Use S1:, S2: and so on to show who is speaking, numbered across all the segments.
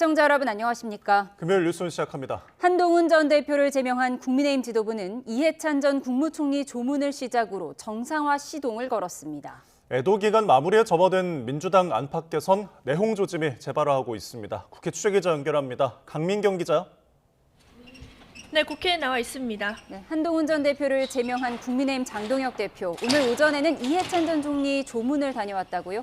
S1: 시청자 여러분 안녕하십니까?
S2: 금요일 뉴스는 시작합니다.
S1: 한동훈 전 대표를 제명한 국민의힘 지도부는 이해찬 전 국무총리 조문을 시작으로 정상화 시동을 걸었습니다.
S2: 애도 기간 마무리에 접어든 민주당 안팎 개선 내홍 조짐이 재발하고 있습니다. 국회 취재기자 연결합니다. 강민경 기자.
S3: 네, 국회에 나와 있습니다.
S1: 네, 한동훈 전 대표를 제명한 국민의힘 장동혁 대표. 오늘 오전에는 이해찬 전 총리 조문을 다녀왔다고요?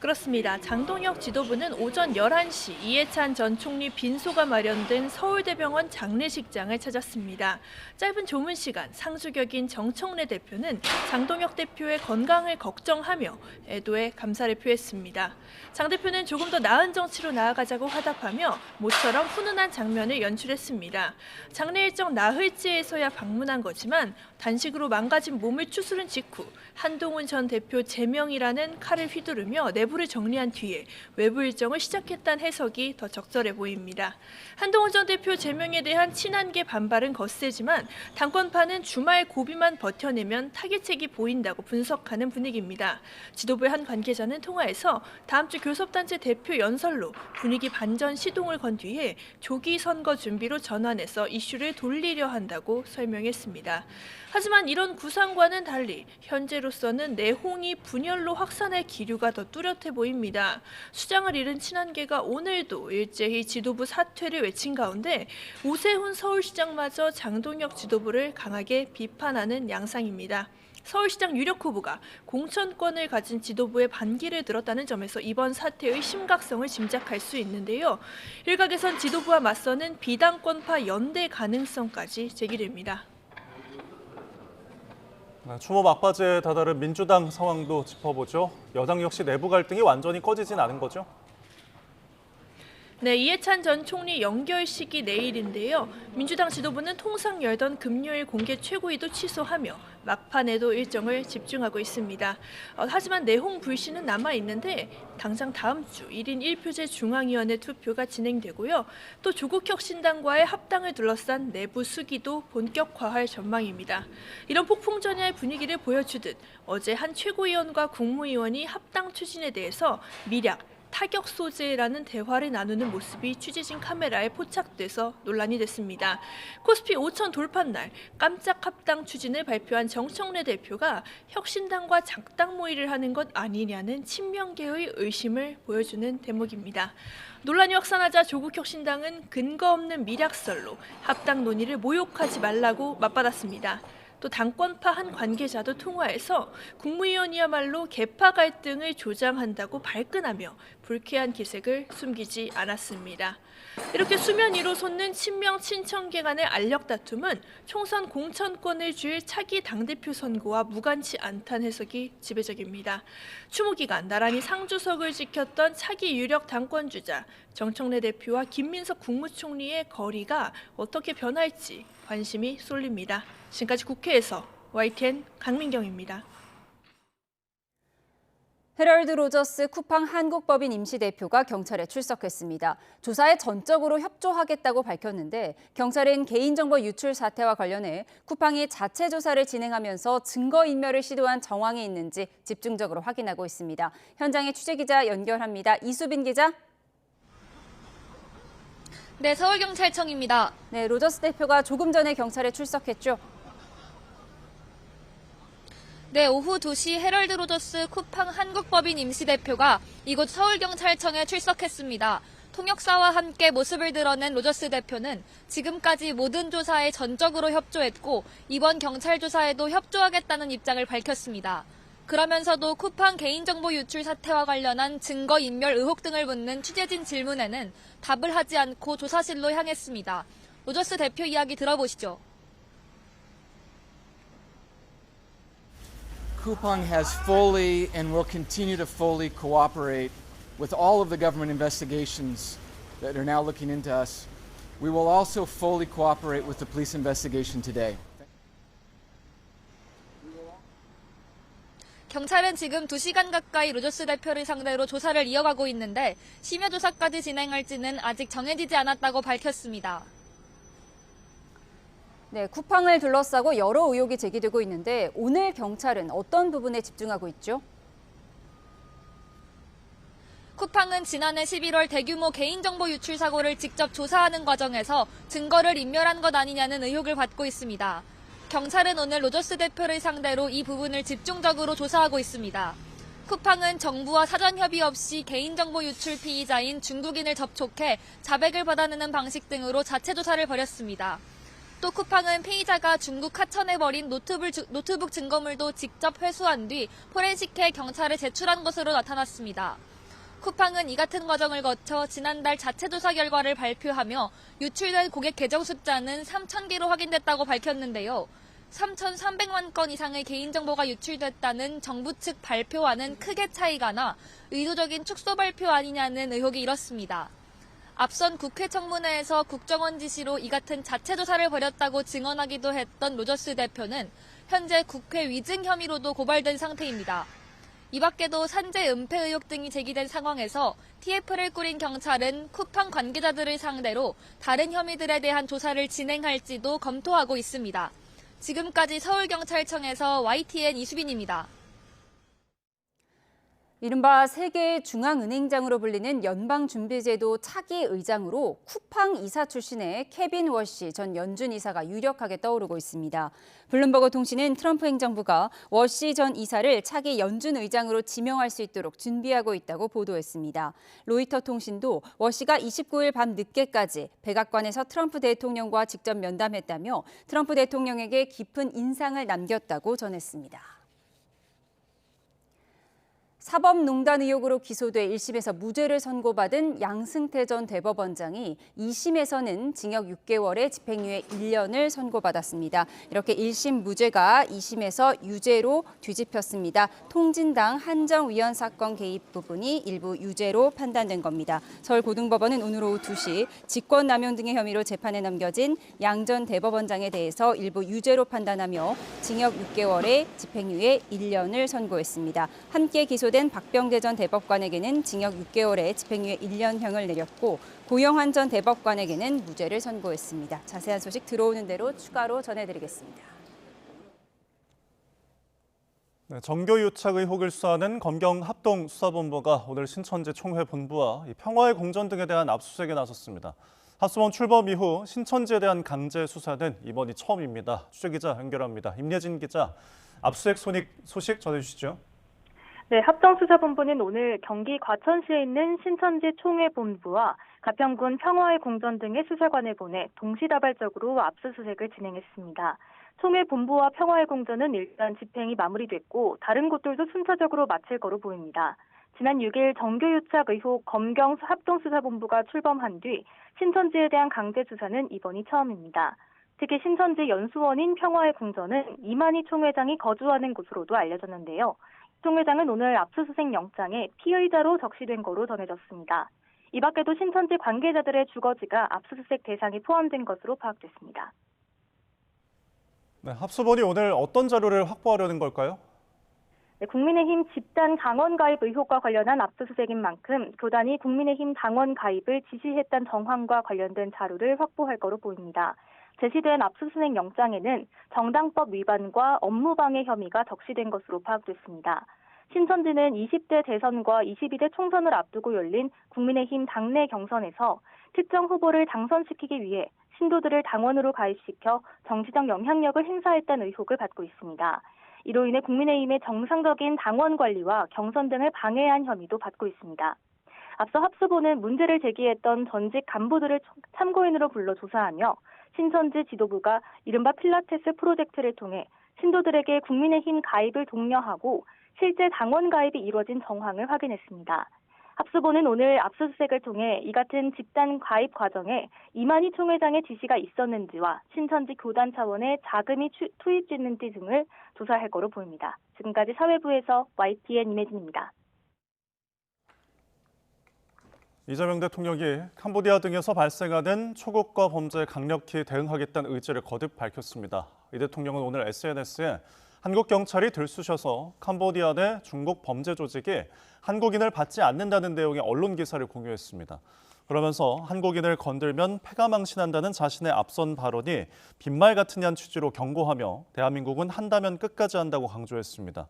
S3: 그렇습니다. 장동혁 지도부는 오전 11시 이해찬 전 총리 빈소가 마련된 서울대병원 장례식장을 찾았습니다. 짧은 조문 시간 상주격인 정청래 대표는 장동혁 대표의 건강을 걱정하며 애도에 감사를 표했습니다. 장 대표는 조금 더 나은 정치로 나아가자고 화답하며 모처럼 훈훈한 장면을 연출했습니다. 장례 일정 나흘째에서야 방문한 거지만 단식으로 망가진 몸을 추스른 직후 한동훈 전 대표 제명이라는 칼을 휘두르며 내부를 정리한 뒤에 외부 일정을 시작했다는 해석이 더 적절해 보입니다. 한동훈 전 대표 제명에 대한 친한계 반발은 거세지만 당권파는 주말 고비만 버텨내면 타깃책이 보인다고 분석하는 분위기입니다. 지도부의 한 관계자는 통화에서 다음 주 교섭단체 대표 연설로 분위기 반전 시동을 건 뒤에 조기 선거 준비로 전환해서 이슈를 돌리려 한다고 설명했습니다. 하지만 이런 구상과는 달리 현재로서는 내홍이 분열로 확산할 기류가 더 뚜렷해 보입니다. 수장을 잃은 친한계가 오늘도 일제히 지도부 사퇴를 외친 가운데 오세훈 서울시장마저 장동혁 지도부를 강하게 비판하는 양상입니다. 서울시장 유력 후보가 공천권을 가진 지도부의 반기를 들었다는 점에서 이번 사태의 심각성을 짐작할 수 있는데요. 일각에선 지도부와 맞서는 비당권파 연대 가능성까지 제기됩니다.
S2: 추모 막바지에 다다른 민주당 상황도 짚어보죠. 여당 역시 내부 갈등이 완전히 꺼지진 않은 거죠?
S3: 네, 이해찬 전 총리 연결식이 내일인데요. 민주당 지도부는 통상 열던 금요일 공개 최고위도 취소하며 막판에도 일정을 집중하고 있습니다. 하지만 내홍 불씨는 남아있는데 당장 다음 주 1인 1표제 중앙위원회 투표가 진행되고요. 또 조국혁신당과의 합당을 둘러싼 내부 수기도 본격화할 전망입니다. 이런 폭풍전야의 분위기를 보여주듯 어제 한 최고위원과 국무위원이 합당 추진에 대해서 미략, 타격 소재라는 대화를 나누는 모습이 취재진 카메라에 포착돼서 논란이 됐습니다. 코스피 5천 돌판 날 깜짝 합당 추진을 발표한 정청래 대표가 혁신당과 작당 모의를 하는 것 아니냐는 친명계의 의심을 보여주는 대목입니다. 논란이 확산하자 조국혁신당은 근거 없는 미략설로 합당 논의를 모욕하지 말라고 맞받았습니다. 또 당권파 한 관계자도 통화해서 국무위원이야말로 계파 갈등을 조장한다고 발끈하며 불쾌한 기색을 숨기지 않았습니다. 이렇게 수면 위로 솟는 친명 친청계 간의 알력 다툼은 총선 공천권을 줄 차기 당대표 선거와 무관치 않다는 해석이 지배적입니다. 추모 기간 나란히 상주석을 지켰던 차기 유력 당권주자 정청래 대표와 김민석 국무총리의 거리가 어떻게 변할지 관심이 쏠립니다. 지금까지 국회에서 YTN 강민경입니다.
S1: 헤럴드 로저스 쿠팡 한국법인 임시대표가 경찰에 출석했습니다. 조사에 전적으로 협조하겠다고 밝혔는데 경찰은 개인정보 유출 사태와 관련해 쿠팡이 자체 조사를 진행하면서 증거인멸을 시도한 정황이 있는지 집중적으로 확인하고 있습니다. 현장에 취재기자 연결합니다. 이수빈 기자.
S4: 네, 서울경찰청입니다.
S1: 네, 로저스 대표가 조금 전에 경찰에 출석했죠.
S4: 네, 오후 2시 헤럴드 로저스 쿠팡 한국법인 임시대표가 이곳 서울경찰청에 출석했습니다. 통역사와 함께 모습을 드러낸 로저스 대표는 지금까지 모든 조사에 전적으로 협조했고 이번 경찰 조사에도 협조하겠다는 입장을 밝혔습니다. 그러면서도 쿠팡 개인정보 유출 사태와 관련한 증거인멸 의혹 등을 묻는 취재진 질문에는 답을 하지 않고 조사실로 향했습니다. 로저스 대표 이야기 들어보시죠.
S5: Coupang has fully and will continue to fully cooperate with all of the government investigations that are now looking into us. We will also fully cooperate with the police investigation today.
S4: 경찰은 지금 2시간 가까이 로저스 대표를 상대로 조사를 이어가고 있는데 심야 조사까지 진행할지는 아직 정해지지 않았다고 밝혔습니다.
S1: 네, 쿠팡을 둘러싸고 여러 의혹이 제기되고 있는데 오늘 경찰은 어떤 부분에 집중하고 있죠?
S4: 쿠팡은 지난해 11월 대규모 개인정보 유출 사고를 직접 조사하는 과정에서 증거를 인멸한 것 아니냐는 의혹을 받고 있습니다. 경찰은 오늘 로저스 대표를 상대로 이 부분을 집중적으로 조사하고 있습니다. 쿠팡은 정부와 사전 협의 없이 개인정보 유출 피의자인 중국인을 접촉해 자백을 받아내는 방식 등으로 자체 조사를 벌였습니다. 또 쿠팡은 피의자가 중국 하천에 버린 노트북 증거물도 직접 회수한 뒤 포렌식해 경찰에 제출한 것으로 나타났습니다. 쿠팡은 이 같은 과정을 거쳐 지난달 자체 조사 결과를 발표하며 유출된 고객 계정 숫자는 3,000개로 확인됐다고 밝혔는데요. 3,300만 건 이상의 개인정보가 유출됐다는 정부 측 발표와는 크게 차이가 나 의도적인 축소 발표 아니냐는 의혹이 일었습니다. 앞선 국회 청문회에서 국정원 지시로 이 같은 자체 조사를 벌였다고 증언하기도 했던 로저스 대표는 현재 국회 위증 혐의로도 고발된 상태입니다. 이 밖에도 산재 은폐 의혹 등이 제기된 상황에서 TF를 꾸린 경찰은 쿠팡 관계자들을 상대로 다른 혐의들에 대한 조사를 진행할지도 검토하고 있습니다. 지금까지 서울경찰청에서 YTN 이수빈입니다.
S1: 이른바 세계의 중앙은행장으로 불리는 연방준비제도 차기 의장으로 쿠팡 이사 출신의 케빈 워시 전 연준 이사가 유력하게 떠오르고 있습니다. 블룸버그 통신은 트럼프 행정부가 워시 전 이사를 차기 연준 의장으로 지명할 수 있도록 준비하고 있다고 보도했습니다. 로이터 통신도 워시가 29일 밤 늦게까지 백악관에서 트럼프 대통령과 직접 면담했다며 트럼프 대통령에게 깊은 인상을 남겼다고 전했습니다. 사법농단 의혹으로 기소돼 1심에서 무죄를 선고받은 양승태 전 대법원장이 2심에서는 징역 6개월에 집행유예 1년을 선고받았습니다. 이렇게 1심 무죄가 2심에서 유죄로 뒤집혔습니다. 통진당 한정위원 사건 개입 부분이 일부 유죄로 판단된 겁니다. 서울고등법원은 오늘 오후 2시 직권남용 등의 혐의로 재판에 넘겨진 양 전 대법원장에 대해서 일부 유죄로 판단하며 징역 6개월에 집행유예 1년을 선고했습니다. 함께 기소된 박병대 전 대법관에게는 징역 6개월에 집행유예 1년형을 내렸고 고영환 전 대법관에게는 무죄를 선고했습니다. 자세한 소식 들어오는 대로 추가로 전해드리겠습니다.
S2: 네, 정교유착 의혹을 수사하는 검경합동수사본부가 오늘 신천지 총회 본부와 평화의 공전 등에 대한 압수수색에 나섰습니다. 합수본 출범 이후 신천지에 대한 강제 수사는 이번이 처음입니다. 취재기자 연결합니다. 임예진 기자, 압수수색 소식 전해주시죠.
S6: 네, 합동수사본부는 오늘 경기 과천시에 있는 신천지 총회본부와 가평군 평화의 공전 등의 수사관을 보내 동시다발적으로 압수수색을 진행했습니다. 총회본부와 평화의 공전은 일단 집행이 마무리됐고 다른 곳들도 순차적으로 마칠 거로 보입니다. 지난 6일 정교유착 의혹 검경 합동수사본부가 출범한 뒤 신천지에 대한 강제 수사는 이번이 처음입니다. 특히 신천지 연수원인 평화의 공전은 이만희 총회장이 거주하는 곳으로도 알려졌는데요. 총회장은 오늘 압수수색 영장에 피의자로 적시된 거로 전해졌습니다. 이 밖에도 신천지 관계자들의 주거지가 압수수색 대상에 포함된 것으로 파악됐습니다.
S2: 네, 합수본이 오늘 어떤 자료를 확보하려는 걸까요?
S6: 네, 국민의힘 집단 당원 가입 의혹과 관련한 압수수색인 만큼 교단이 국민의힘 당원 가입을 지시했다는 정황과 관련된 자료를 확보할 거로 보입니다. 제시된 압수수색 영장에는 정당법 위반과 업무방해 혐의가 적시된 것으로 파악됐습니다. 신천지는 20대 대선과 22대 총선을 앞두고 열린 국민의힘 당내 경선에서 특정 후보를 당선시키기 위해 신도들을 당원으로 가입시켜 정치적 영향력을 행사했다는 의혹을 받고 있습니다. 이로 인해 국민의힘의 정상적인 당원 관리와 경선 등을 방해한 혐의도 받고 있습니다. 앞서 합수본은 문제를 제기했던 전직 간부들을 참고인으로 불러 조사하며 신천지 지도부가 이른바 필라테스 프로젝트를 통해 신도들에게 국민의힘 가입을 독려하고 실제 당원 가입이 이루어진 정황을 확인했습니다. 합수본은 오늘 압수수색을 통해 이 같은 집단 가입 과정에 이만희 총회장의 지시가 있었는지와 신천지 교단 차원의 자금이 투입됐는지 등을 조사할 거로 보입니다. 지금까지 사회부에서 YTN 임혜진입니다.
S2: 이재명 대통령이 캄보디아 등에서 발생하는 초국가 범죄에 강력히 대응하겠다는 의지를 거듭 밝혔습니다. 이 대통령은 오늘 SNS에 한국 경찰이 들쑤셔서 캄보디아 내 중국 범죄 조직이 한국인을 받지 않는다는 내용의 언론 기사를 공유했습니다. 그러면서 한국인을 건들면 패가 망신한다는 자신의 앞선 발언이 빈말 같으냐는 취지로 경고하며 대한민국은 한다면 끝까지 한다고 강조했습니다.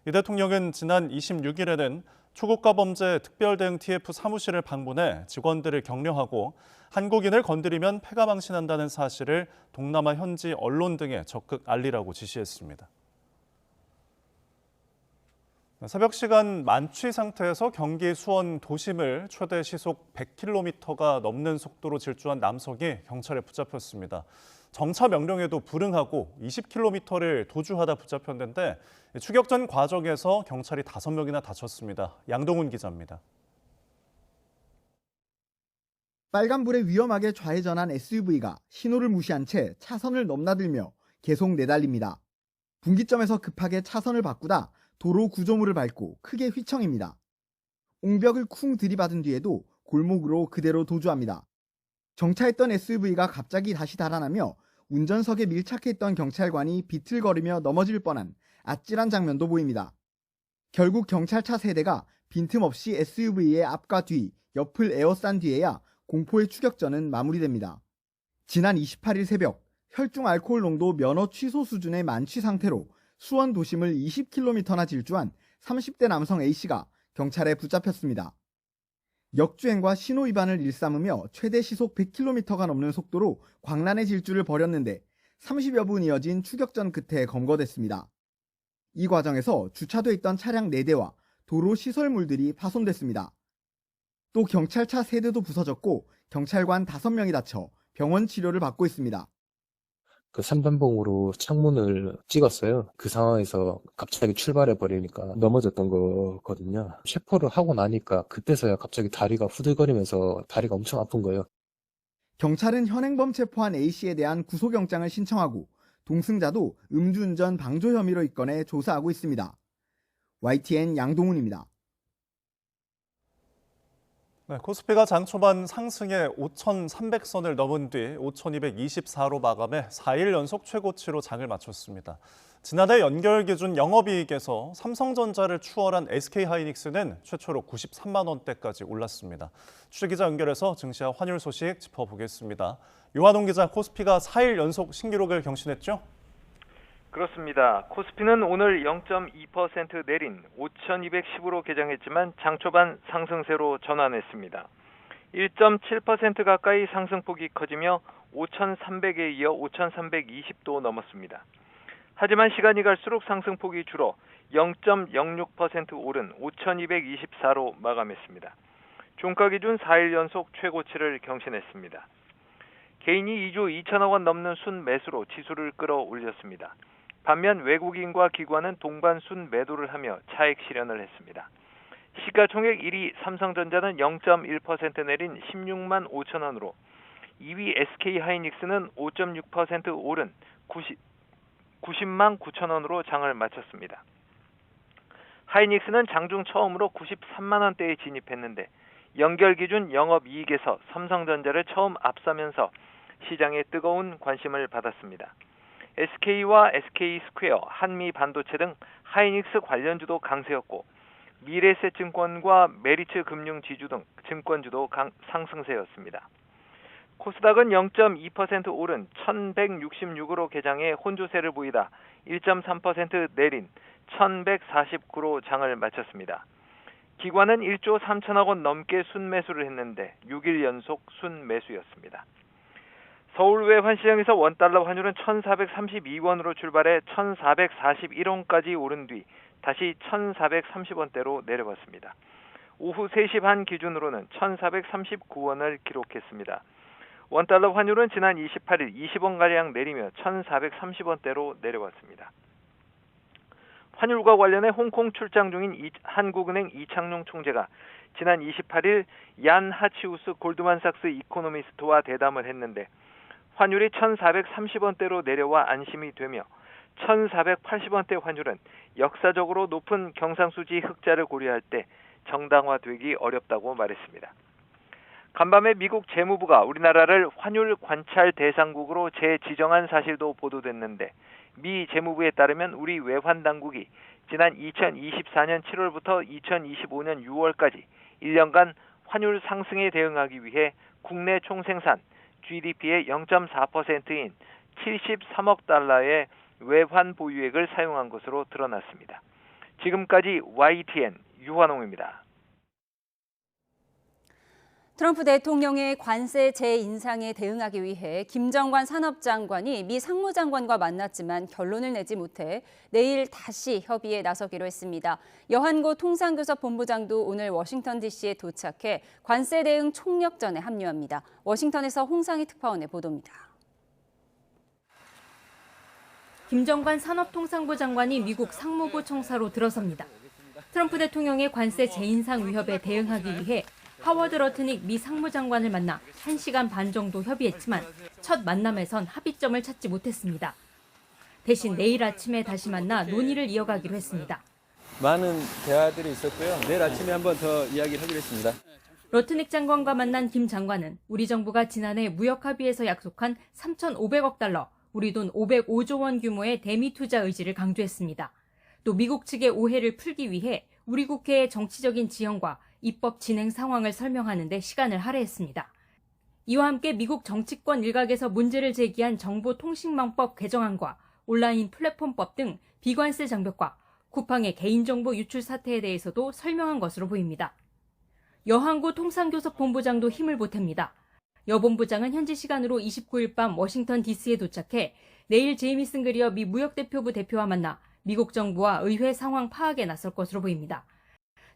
S2: 이 대통령은 지난 26일에는 초고가 범죄 특별대응 TF 사무실을 방문해 직원들을 격려하고 한국인을 건드리면 패가 망신한다는 사실을 동남아 현지 언론 등에 적극 알리라고 지시했습니다. 새벽 시간 만취 상태에서 경기 수원 도심을 최대 시속 100km가 넘는 속도로 질주한 남성이 경찰에 붙잡혔습니다. 정차 명령에도 불응하고 20km를 도주하다 붙잡혔는데 추격 전 과정에서 경찰이 5명이나 다쳤습니다. 양동훈 기자입니다.
S7: 빨간불에 위험하게 좌회전한 SUV가 신호를 무시한 채 차선을 넘나들며 계속 내달립니다. 분기점에서 급하게 차선을 바꾸다 도로 구조물을 밟고 크게 휘청입니다. 옹벽을 쿵 들이받은 뒤에도 골목으로 그대로 도주합니다. 정차했던 SUV가 갑자기 다시 달아나며 운전석에 밀착했던 경찰관이 비틀거리며 넘어질 뻔한 아찔한 장면도 보입니다. 결국 경찰차 세대가 빈틈없이 SUV의 앞과 뒤, 옆을 에워싼 뒤에야 공포의 추격전은 마무리됩니다. 지난 28일 새벽 혈중 알코올 농도 면허 취소 수준의 만취 상태로 수원 도심을 20km나 질주한 30대 남성 A씨가 경찰에 붙잡혔습니다. 역주행과 신호 위반을 일삼으며 최대 시속 100km가 넘는 속도로 광란의 질주를 벌였는데 30여 분 이어진 추격전 끝에 검거됐습니다. 이 과정에서 주차돼 있던 차량 4대와 도로 시설물들이 파손됐습니다. 또 경찰차 3대도 부서졌고 경찰관 5명이 다쳐 병원 치료를 받고 있습니다.
S8: 그 삼단봉으로 창문을 찍었어요. 그 상황에서 갑자기 출발해 버리니까 넘어졌던 거거든요. 체포를 하고 나니까 그때서야 갑자기 다리가 후들거리면서 다리가 엄청 아픈 거예요.
S7: 경찰은 현행범 체포한 A씨에 대한 구속영장을 신청하고 동승자도 음주운전 방조 혐의로 입건해 조사하고 있습니다. YTN 양동훈입니다.
S2: 네, 코스피가 장 초반 상승에 5,300선을 넘은 뒤 5,224로 마감해 4일 연속 최고치로 장을 마쳤습니다. 지난해 연결 기준 영업이익에서 삼성전자를 추월한 SK하이닉스는 최초로 93만 원대까지 올랐습니다. 취재기자 연결해서 증시와 환율 소식 짚어보겠습니다. 유한홍 기자, 코스피가 4일 연속 신기록을 경신했죠?
S9: 그렇습니다. 코스피는 오늘 0.2% 내린 5,210으로 개장했지만 장 초반 상승세로 전환했습니다. 1.7% 가까이 상승폭이 커지며 5,300에 이어 5,320도 넘었습니다. 하지만 시간이 갈수록 상승폭이 줄어 0.06% 오른 5,224로 마감했습니다. 종가 기준 4일 연속 최고치를 경신했습니다. 개인이 2조 2천억 원 넘는 순매수로 지수를 끌어올렸습니다. 반면 외국인과 기관은 동반 순매도를 하며 차익 실현을 했습니다. 시가총액 1위 삼성전자는 0.1% 내린 16만 5천 원으로 2위 SK하이닉스는 5.6% 오른 90만 9천 원으로 장을 마쳤습니다. 하이닉스는 장중 처음으로 93만 원대에 진입했는데 연결 기준 영업이익에서 삼성전자를 처음 앞서면서 시장에 뜨거운 관심을 받았습니다. SK와 SK스퀘어, 한미반도체 등 하이닉스 관련주도 강세였고 미래에셋증권과 메리츠 금융지주 등 증권주도 상승세였습니다. 코스닥은 0.2% 오른 1166으로 개장해 혼조세를 보이다 1.3% 내린 1149로 장을 마쳤습니다. 기관은 1조 3천억 원 넘게 순매수를 했는데 6일 연속 순매수였습니다. 서울 외환시장에서 원달러 환율은 1,432원으로 출발해 1,441원까지 오른 뒤 다시 1,430원대로 내려왔습니다. 오후 3시 반 기준으로는 1,439원을 기록했습니다. 원달러 환율은 지난 28일 20원가량 내리며 1,430원대로 내려왔습니다. 환율과 관련해 홍콩 출장 중인 한국은행 이창용 총재가 지난 28일 얀 하치우스 골드만삭스 이코노미스트와 대담을 했는데 환율이 1,430원대로 내려와 안심이 되며 1,480원대 환율은 역사적으로 높은 경상수지 흑자를 고려할 때 정당화되기 어렵다고 말했습니다. 간밤에 미국 재무부가 우리나라를 환율 관찰 대상국으로 재지정한 사실도 보도됐는데 미 재무부에 따르면 우리 외환당국이 지난 2024년 7월부터 2025년 6월까지 1년간 환율 상승에 대응하기 위해 국내 총생산 GDP의 0.4%인 73억 달러의 외환 보유액을 사용한 것으로 드러났습니다. 지금까지 YTN 유환홍입니다.
S1: 트럼프 대통령의 관세 재인상에 대응하기 위해 김정관 산업장관이 미 상무장관과 만났지만 결론을 내지 못해 내일 다시 협의에 나서기로 했습니다. 여한고 통상교섭본부장도 오늘 워싱턴 DC에 도착해 관세 대응 총력전에 합류합니다. 워싱턴에서 홍상희 특파원의 보도입니다.
S10: 김정관 산업통상부 장관이 미국 상무부 청사로 들어섭니다. 트럼프 대통령의 관세 재인상 위협에 대응하기 위해 하워드 러트닉 미 상무장관을 만나 1시간 반 정도 협의했지만 첫 만남에선 합의점을 찾지 못했습니다. 대신 내일 아침에 다시 만나 논의를 이어가기로 했습니다.
S11: 많은 대화들이 있었고요. 내일 아침에 한번 더 이야기를 하기로 했습니다.
S10: 러트닉 장관과 만난 김 장관은 우리 정부가 지난해 무역 합의에서 약속한 3,500억 달러, 우리 돈 505조 원 규모의 대미 투자 의지를 강조했습니다. 또 미국 측의 오해를 풀기 위해 우리 국회의 정치적인 지형과 입법 진행 상황을 설명하는 데 시간을 할애했습니다. 이와 함께 미국 정치권 일각에서 문제를 제기한 정보통신망법 개정안과 온라인 플랫폼법 등 비관세 장벽과 쿠팡의 개인정보 유출 사태에 대해서도 설명한 것으로 보입니다. 여한고 통상교섭본부장도 힘을 보탭니다. 여 본부장은 현지 시간으로 29일 밤 워싱턴 DC에 도착해 내일 제이미슨 그리어 미 무역대표부 대표와 만나 미국 정부와 의회 상황 파악에 나설 것으로 보입니다.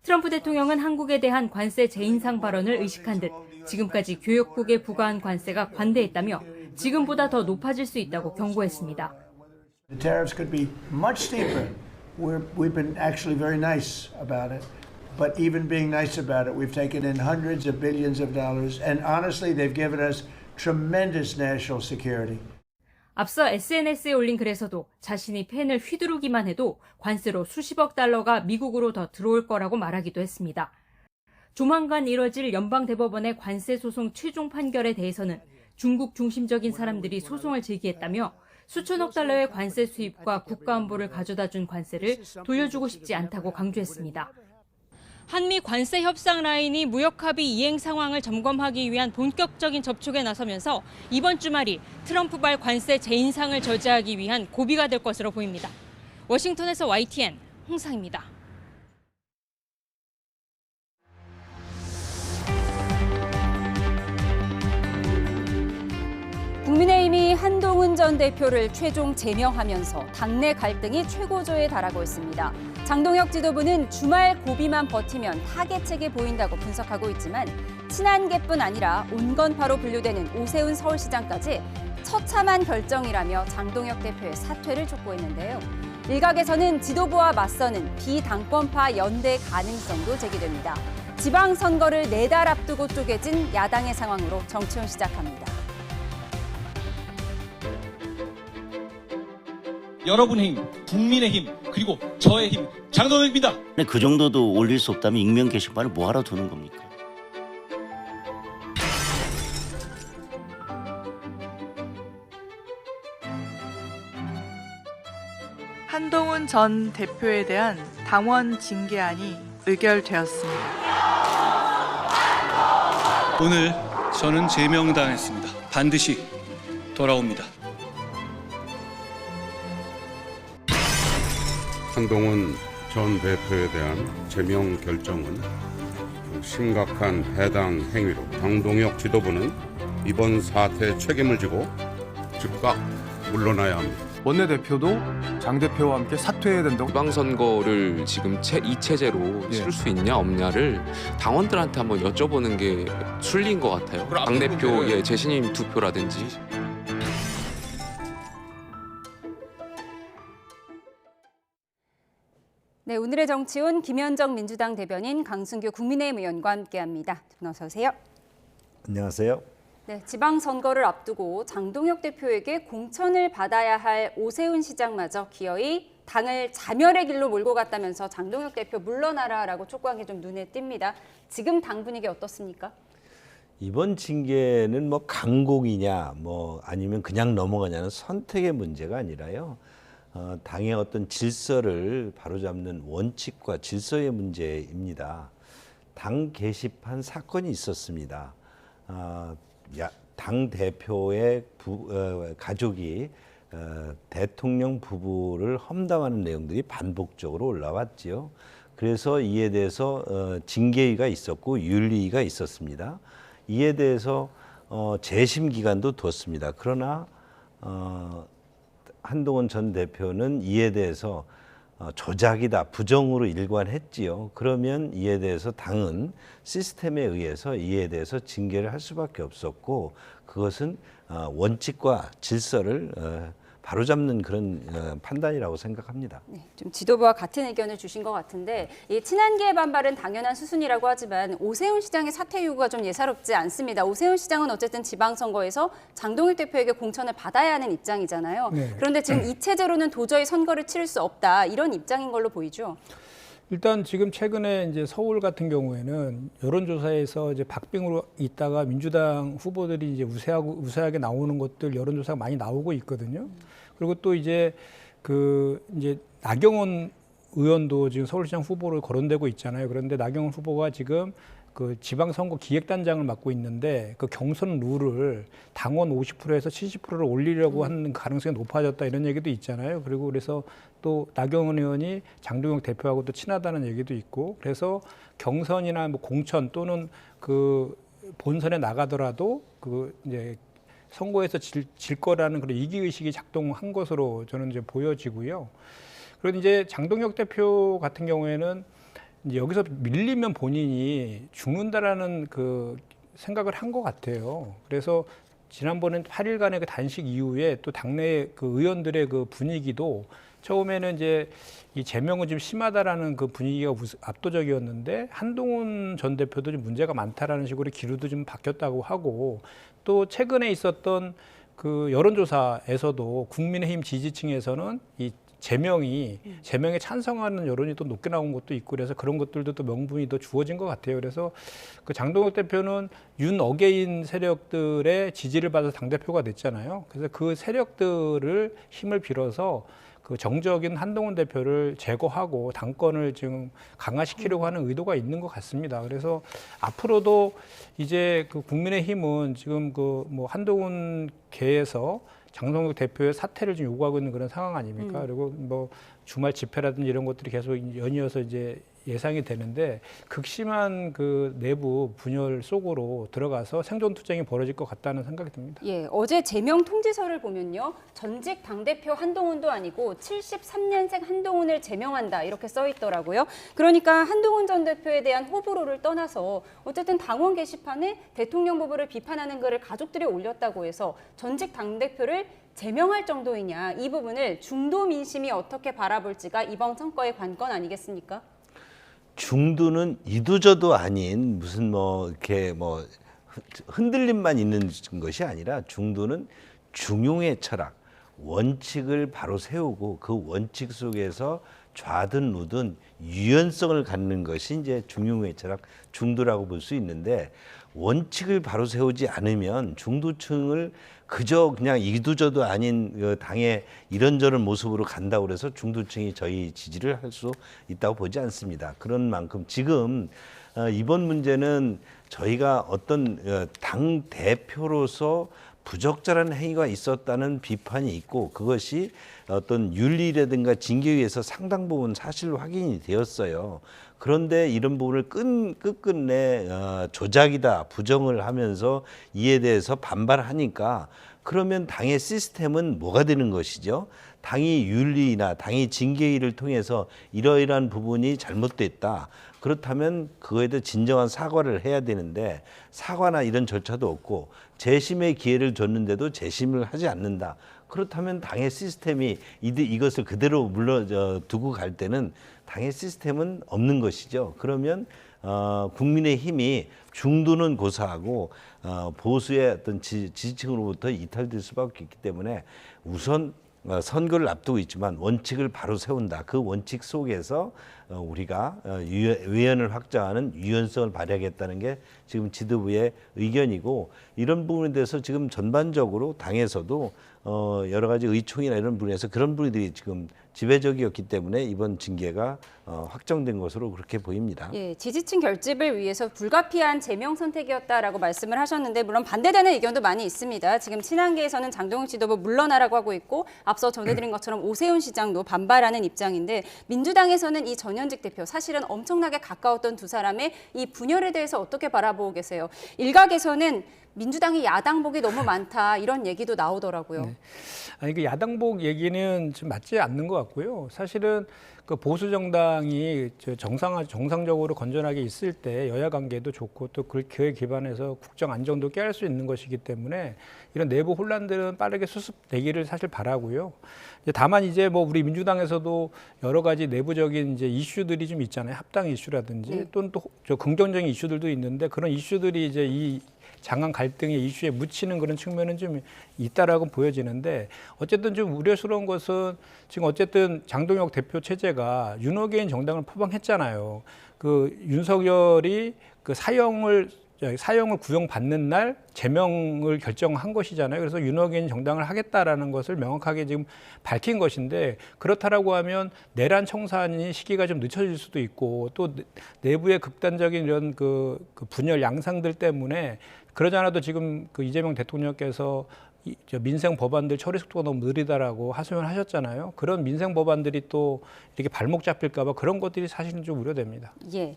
S10: 트럼프 대통령은 한국에 대한 관세 재인상 발언을 의식한 듯 지금까지 교역국에 부과한 관세가 관대했다며 지금보다 더 높아질 수 있다고 경고했습니다.
S12: The tariffs could be much steeper. We've been actually very nice about it. But even being nice about it, we've taken in hundreds of billions of dollars. And honestly, they've given us tremendous national security.
S10: 앞서 SNS에 올린 글에서도 자신이 펜을 휘두르기만 해도 관세로 수십억 달러가 미국으로 더 들어올 거라고 말하기도 했습니다. 조만간 이뤄질 연방대법원의 관세 소송 최종 판결에 대해서는 중국 중심적인 사람들이 소송을 제기했다며 수천억 달러의 관세 수입과 국가안보를 가져다준 관세를 돌려주고 싶지 않다고 강조했습니다. 한미 관세 협상 라인이 무역 합의 이행 상황을 점검하기 위한 본격적인 접촉에 나서면서 이번 주말이 트럼프발 관세 재인상을 저지하기 위한 고비가 될 것으로 보입니다. 워싱턴에서 YTN 홍상입니다.
S1: 국민의힘이 한동훈 전 대표를 최종 제명하면서 당내 갈등이 최고조에 달하고 있습니다. 장동혁 지도부는 주말 고비만 버티면 타겟책이 보인다고 분석하고 있지만 친한계뿐 아니라 온건파로 분류되는 오세훈 서울시장까지 처참한 결정이라며 장동혁 대표의 사퇴를 촉구했는데요. 일각에서는 지도부와 맞서는 비당권파 연대 가능성도 제기됩니다. 지방선거를 4달 앞두고 쪼개진 야당의 상황으로 정치훈 시작합니다.
S13: 여러분의 힘, 국민의 힘, 그리고 저의 힘, 장동혁입니다.
S14: 그 정도도 올릴 수 없다면 익명 게시판을 뭐하러 두는 겁니까?
S15: 한동훈 전 대표에 대한 당원 징계안이 의결되었습니다.
S13: 오늘 저는 제명당했습니다. 반드시 돌아옵니다.
S16: 한동훈 전 대표에 대한 제명 결정은 심각한 해당 행위로 장동혁 지도부는 이번 사태에 책임을 지고 즉각 물러나야 합니다.
S17: 원내대표도 장 대표와 함께 사퇴해야 된다고.
S18: 지방선거를 지금 이 체제로 치를 수 있냐 없냐를 당원들한테 한번 여쭤보는 게 순리인 것 같아요. 당대표의 재신임 투표라든지.
S1: 네, 오늘의 정치훈 김현정 민주당 대변인 강승규 국민의힘 의원과 함께합니다. 어서 오세요.
S19: 안녕하세요.
S1: 네, 지방선거를 앞두고 장동혁 대표에게 공천을 받아야 할 오세훈 시장마저 기어이 당을 자멸의 길로 몰고 갔다면서 장동혁 대표 물러나라라고 촉구한 게 좀 눈에 띕니다. 지금 당 분위기 어떻습니까?
S19: 이번 징계는 뭐 강공이냐 뭐 아니면 그냥 넘어가냐는 선택의 문제가 아니라요. 당의 어떤 질서를 바로잡는 원칙과 질서의 문제입니다. 당 게시판 사건이 있었습니다. 당 대표의 가족이 대통령 부부를 험담하는 내용들이 반복적으로 올라왔지요. 그래서 이에 대해서 징계위가 있었고 윤리위가 있었습니다. 이에 대해서 재심 기간도 뒀습니다. 그러나 한동훈 전 대표는 이에 대해서 조작이다, 부정으로 일관했지요. 그러면 이에 대해서 당은 시스템에 의해서 이에 대해서 징계를 할 수밖에 없었고, 그것은 원칙과 질서를 바로잡는 그런 판단이라고 생각합니다.
S1: 네, 좀 지도부와 같은 의견을 주신 것 같은데, 이 친한계의 반발은 당연한 수순이라고 하지만 오세훈 시장의 사퇴 요구가 좀 예사롭지 않습니다. 오세훈 시장은 어쨌든 지방선거에서 장동혁 대표에게 공천을 받아야 하는 입장이잖아요.
S20: 네.
S1: 그런데 지금 이 체제로는 도저히 선거를 치를 수 없다, 이런 입장인 걸로 보이죠.
S20: 일단 지금 최근에 이제 서울 같은 경우에는 여론조사에서 이제 박빙으로 있다가 민주당 후보들이 이제 우세하게 나오는 것들 여론조사가 많이 나오고 있거든요. 그리고 또 이제 이제 나경원 의원도 지금 서울시장 후보로 거론되고 있잖아요. 그런데 나경원 후보가 지금 그 지방선거 기획단장을 맡고 있는데 그 경선 룰을 당원 50%에서 70%를 올리려고 하는 가능성이 높아졌다, 이런 얘기도 있잖아요. 그리고 그래서 또 나경원 의원이 장동혁 대표하고 또 친하다는 얘기도 있고, 그래서 경선이나 뭐 공천 또는 그 본선에 나가더라도 그 이제 선거에서 질 거라는 그런 이기의식이 작동한 것으로 저는 이제 보여지고요. 그리고 이제 장동혁 대표 같은 경우에는 이제 여기서 밀리면 본인이 죽는다라는 그 생각을 한 것 같아요. 그래서 지난번엔 8일간의 그 단식 이후에 또 당내 그 의원들의 그 분위기도 처음에는 이제 이 제명은 좀 심하다라는 그 분위기가 압도적이었는데, 한동훈 전 대표도 좀 문제가 많다라는 식으로 기류도 좀 바뀌었다고 하고, 또 최근에 있었던 그 여론조사에서도 국민의힘 지지층에서는 이 제명에 찬성하는 여론이 또 높게 나온 것도 있고, 그래서 그런 것들도 또 명분이 더 주어진 것 같아요. 그래서 그 장동혁 대표는 윤 어게인 세력들의 지지를 받아서 당대표가 됐잖아요. 그래서 그 세력들을 힘을 빌어서 그 정적인 한동훈 대표를 제거하고 당권을 지금 강화시키려고 하는 의도가 있는 것 같습니다. 그래서 앞으로도 이제 그 국민의힘은 지금 그 뭐 한동훈 계에서 장동혁 대표의 사퇴를 좀 요구하고 있는 그런 상황 아닙니까? 그리고 뭐 주말 집회라든지 이런 것들이 계속 연이어서 이제 예상이 되는데, 극심한 그 내부 분열 속으로 들어가서 생존 투쟁이 벌어질 것 같다는 생각이 듭니다.
S1: 예, 어제 제명 통지서를 보면요, 전직 당대표 한동훈도 아니고 73년생 한동훈을 제명한다, 이렇게 써 있더라고요. 그러니까 한동훈 전 대표에 대한 호불호를 떠나서 어쨌든 당원 게시판에 대통령 부부를 비판하는 글을 가족들이 올렸다고 해서 전직 당대표를 제명할 정도이냐, 이 부분을 중도 민심이 어떻게 바라볼지가 이번 선거의 관건 아니겠습니까?
S19: 중도는 이도저도 아닌 무슨 뭐 이렇게 뭐 흔들림만 있는 것이 아니라, 중도는 중용의 철학, 원칙을 바로 세우고 그 원칙 속에서 좌든 우든 유연성을 갖는 것이 이제 중용의 철학, 중도라고 볼 수 있는데, 원칙을 바로 세우지 않으면 중도층을 그저 그냥 이도저도 아닌 그 당의 이런저런 모습으로 간다고 그래서 중도층이 저희 지지를 할 수 있다고 보지 않습니다. 그런 만큼 지금 이번 문제는 저희가 어떤 당 대표로서 부적절한 행위가 있었다는 비판이 있고, 그것이 어떤 윤리라든가 징계위에서 상당 부분 사실 확인이 되었어요. 그런데 이런 부분을 끝끝내 조작이다, 부정을 하면서 이에 대해서 반발하니까, 그러면 당의 시스템은 뭐가 되는 것이죠? 당이 윤리나 당이 징계위를 통해서 이러이러한 부분이 잘못됐다, 그렇다면 그거에 대해 진정한 사과를 해야 되는데, 사과나 이런 절차도 없고 재심의 기회를 줬는데도 재심을 하지 않는다. 그렇다면 당의 시스템이 이것을 그대로 두고 갈 때는 당의 시스템은 없는 것이죠. 그러면 국민의힘이 중도는 고사하고 보수의 어떤 지지층으로부터 이탈될 수밖에 없기 때문에, 우선 선거를 앞두고 있지만 원칙을 바로 세운다. 그 원칙 속에서 우리가 외연을 확장하는 유연성을 발휘하겠다는 게 지금 지도부의 의견이고, 이런 부분에 대해서 지금 전반적으로 당에서도 여러 가지 의총이나 이런 부분에서 그런 분들이 지금 지배적이었기 때문에 이번 징계가 확정된 것으로 그렇게 보입니다.
S1: 예, 지지층 결집을 위해서 불가피한 제명 선택이었다라고 말씀을 하셨는데, 물론 반대되는 의견도 많이 있습니다. 지금 친한계에서는 장동혁 지도부 물러나라고 하고 있고, 앞서 전해드린 것처럼 오세훈 시장도 반발하는 입장인데, 민주당에서는 이 전혀 전현직 대표, 사실은 엄청나게 가까웠던 두 사람의 이 분열에 대해서 어떻게 바라보고 계세요? 일각에서는 민주당이 야당복이 너무 많다 이런 얘기도 나오더라고요.
S20: 네. 아니 그 야당복 얘기는 좀 맞지 않는 것 같고요. 사실은 그 보수 정당이 정상적으로 건전하게 있을 때 여야 관계도 좋고 또 그에 기반해서 국정 안정도 깨할 수 있는 것이기 때문에 이런 내부 혼란들은 빠르게 수습되기를 사실 바라고요. 다만 이제 뭐 우리 민주당에서도 여러 가지 내부적인 이제 이슈들이 좀 있잖아요. 합당 이슈라든지 또는 또 긍정적인 이슈들도 있는데 그런 이슈들이 이제 이 장안 갈등의 이슈에 묻히는 그런 측면은 좀 있다라고 보여지는데 어쨌든 좀 우려스러운 것은 지금 어쨌든 장동혁 대표 체제가 윤호개인 정당을 포방했잖아요. 그 윤석열이 그 사형을 구형받는 날 제명을 결정한 것이잖아요. 그래서 윤호개인 정당을 하겠다라는 것을 명확하게 지금 밝힌 것인데 그렇다라고 하면 내란 청산이 시기가 좀 늦춰질 수도 있고 또 내부의 극단적인 이런 그 분열 양상들 때문에 그러지 않아도 지금 그 이재명 대통령께서 민생 법안들 처리 속도가 너무 느리다라고 하소연하셨잖아요. 그런 민생 법안들이 또 이렇게 발목 잡힐까 봐 그런 것들이 사실은 좀 우려됩니다.
S1: 예.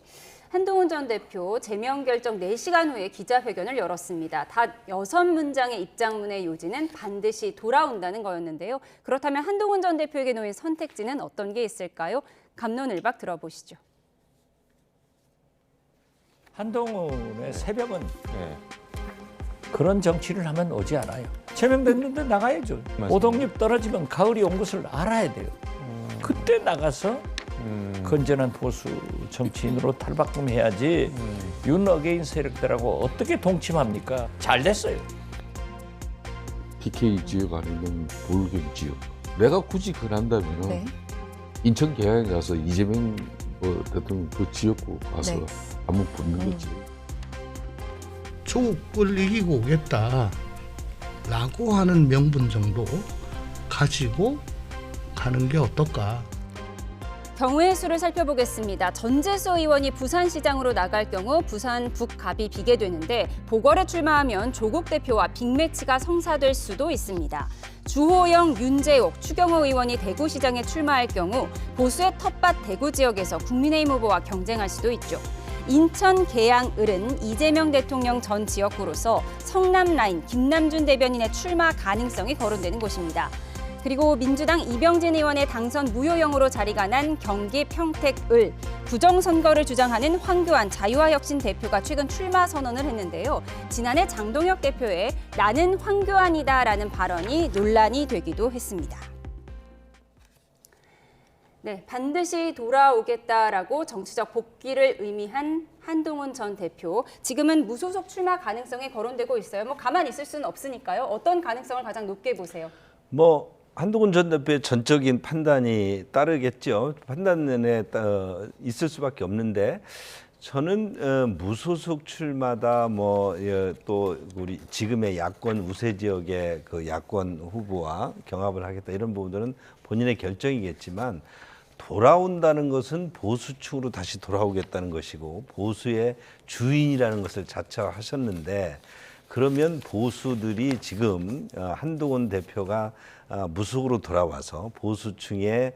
S1: 한동훈 전 대표 제명 결정 4시간 후에 기자회견을 열었습니다. 단 6문장의 입장문의 요지는 반드시 돌아온다는 거였는데요. 그렇다면 한동훈 전 대표에게 놓인 선택지는 어떤 게 있을까요? 갑론을박 들어보시죠.
S21: 한동훈의 새벽은 그런 정치를 하면 오지 않아요. 제명됐는데 나가야죠. 오동잎 떨어지면 가을이 온 것을 알아야 돼요. 그때 나가서 건전한 보수 정치인으로 탈바꿈해야지 윤 어게인 세력들하고 어떻게 동침합니까? 잘 됐어요.
S22: PK 지역 아니면 볼경 지역. 내가 굳이 그런다면 인천 계양에 가서 이재명 대통령 그 지역구 가서 한번 붙는 거지.
S23: 조국을 이기고 오겠다라고 하는 명분 정도 가지고 가는 게 어떨까.
S1: 경우의 수를 살펴보겠습니다. 전재수 의원이 부산시장으로 나갈 경우 부산 북갑이 비게 되는데 보궐에 출마하면 조국 대표와 빅매치가 성사될 수도 있습니다. 주호영, 윤재옥, 추경호 의원이 대구시장에 출마할 경우 보수의 텃밭 대구 지역에서 국민의힘 후보와 경쟁할 수도 있죠. 인천, 계양, 을은 이재명 대통령 전 지역구로서 성남 라인 김남준 대변인의 출마 가능성이 거론되는 곳입니다. 그리고 민주당 이병진 의원의 당선 무효형으로 자리가 난 경기 평택 을, 부정선거를 주장하는 황교안 자유화혁신 대표가 최근 출마 선언을 했는데요. 지난해 장동혁 대표의 나는 황교안이다라는 발언이 논란이 되기도 했습니다. 네, 반드시 돌아오겠다라고 정치적 복귀를 의미한 한동훈 전 대표. 지금은 무소속 출마 가능성이 거론되고 있어요. 뭐 가만히 있을 수는 없으니까요. 어떤 가능성을 가장 높게 보세요?
S19: 한동훈 전 대표의 전적인 판단이 따르겠죠. 판단에 있을 수밖에 없는데 저는 무소속 출마다 또 우리 지금의 야권 우세 지역의 그 야권 후보와 경합을 하겠다 이런 부분들은 본인의 결정이겠지만 돌아온다는 것은 보수층으로 다시 돌아오겠다는 것이고 보수의 주인이라는 것을 자처하셨는데 그러면 보수들이 지금 한동훈 대표가 무소속으로 돌아와서 보수층의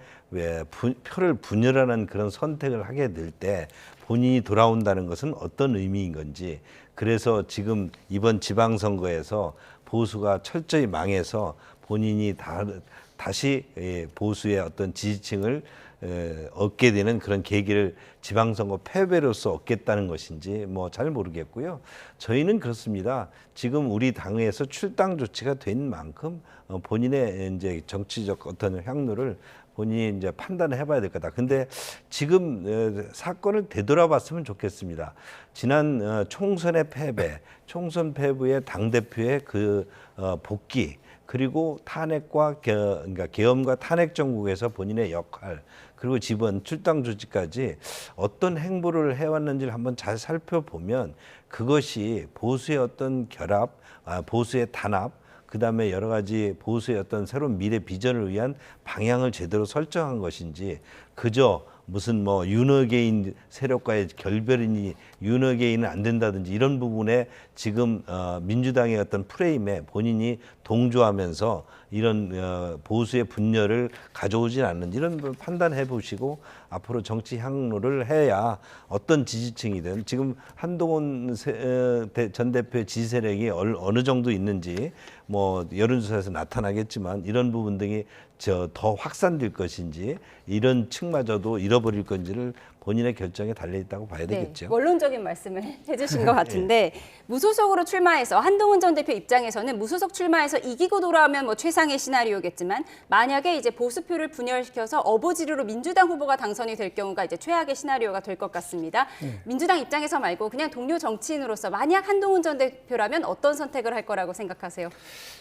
S19: 표를 분열하는 그런 선택을 하게 될 때 본인이 돌아온다는 것은 어떤 의미인 건지 그래서 지금 이번 지방선거에서 보수가 철저히 망해서 본인이 다시 보수의 어떤 지지층을 얻게 되는 그런 계기를 지방선거 패배로서 얻겠다는 것인지 잘 모르겠고요. 저희는 그렇습니다. 지금 우리 당에서 출당 조치가 된 만큼 본인의 이제 정치적 어떤 향로를 본인이 이제 판단을 해봐야 될 거다. 근데 지금 사건을 되돌아봤으면 좋겠습니다. 지난 총선의 패배, 총선 패배의 당대표의 그 복귀, 그리고 탄핵과 그러니까 계엄과 탄핵 정국에서 본인의 역할, 그리고 이번 출당 조치까지 어떤 행보를 해왔는지를 한번 잘 살펴보면 그것이 보수의 어떤 결합, 보수의 단합, 그다음에 여러 가지 보수의 어떤 새로운 미래 비전을 위한 방향을 제대로 설정한 것인지 그저 무슨 윤호개인 세력과의 결별이니 윤핵관은 안 된다든지 이런 부분에 지금 민주당의 어떤 프레임에 본인이 동조하면서 이런 보수의 분열을 가져오진 않는지 이런 걸 판단해 보시고 앞으로 정치 향로를 해야 어떤 지지층이든 지금 한동훈 전 대표의 지지 세력이 어느 정도 있는지 뭐 여론조사에서 나타나겠지만 이런 부분 등이 더 확산될 것인지 이런 층마저도 잃어버릴 건지를 본인의 결정에 달려있다고 봐야 되겠죠.
S1: 원론적인 말씀을 해주신 것 같은데 무소속으로 출마해서 한동훈 전 대표 입장에서는 무소속 출마해서 이기고 돌아오면 뭐 최상의 시나리오겠지만 만약에 이제 보수표를 분열시켜서 어부지리로 민주당 후보가 당선이 될 경우가 이제 최악의 시나리오가 될 것 같습니다. 민주당 입장에서 말고 그냥 동료 정치인으로서 만약 한동훈 전 대표라면 어떤 선택을 할 거라고 생각하세요?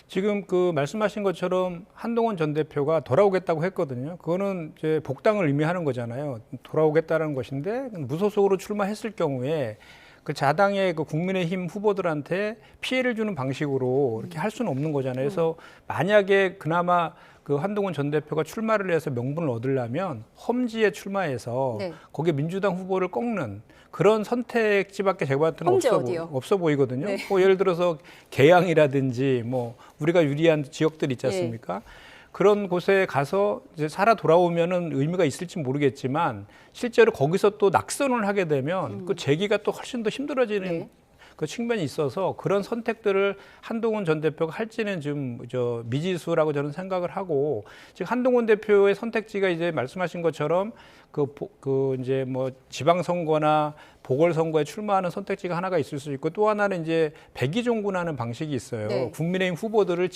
S20: 지금 그 말씀하신 것처럼 한동훈 전 대표가 돌아오겠다고 했거든요. 그거는 이제 복당을 의미하는 거잖아요. 돌아오겠다는 것인데 무소속으로 출마했을 경우에 그 자당의 그 국민의힘 후보들한테 피해를 주는 방식으로 이렇게 할 수는 없는 거잖아요. 그래서 만약에 그나마 그 한동훈 전 대표가 출마를 해서 명분을 얻으려면 험지에 출마해서 거기에 민주당 후보를 꺾는 그런 선택지밖에 제가 봤을 때는 없어 보이거든요. 뭐 예를 들어서 계양이라든지 뭐 우리가 유리한 지역들 있지 않습니까? 그런 곳에 가서 이제 살아 돌아오면은 의미가 있을지 모르겠지만 실제로 거기서 또 낙선을 하게 되면 그 재기가 또 훨씬 더 힘들어지는 그 측면이 있어서 그런 선택들을 한동훈 전 대표가 할지는 좀 미지수라고 저는 생각을 하고 지금 한동훈 대표의 선택지가 이제 말씀하신 것처럼 그 이제 뭐 지방선거나 보궐선거에 출마하는 선택지가 하나가 있을 수 있고 또 하나는 이제 백의종군하는 방식이 있어요. 국민의힘 후보들을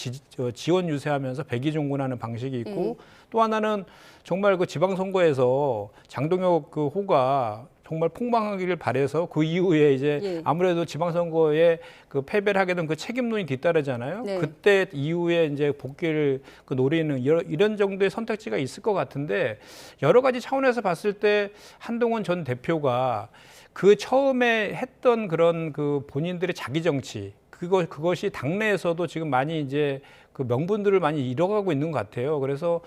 S20: 지원 유세하면서 백의종군하는 방식이 있고 또 하나는 정말 그 지방선거에서 장동혁 그 호가 정말 폭망하기를 바래서 그 이후에 이제 아무래도 지방선거에 그 패배를 하게 된 그 책임론이 뒤따르잖아요. 그때 이후에 이제 복귀를 그 노리는 이런 정도의 선택지가 있을 것 같은데 여러 가지 차원에서 봤을 때 한동훈 전 대표가 그 처음에 했던 그런 그 본인들의 자기 정치 그것이 당내에서도 지금 많이 이제 그 명분들을 많이 잃어가고 있는 것 같아요. 그래서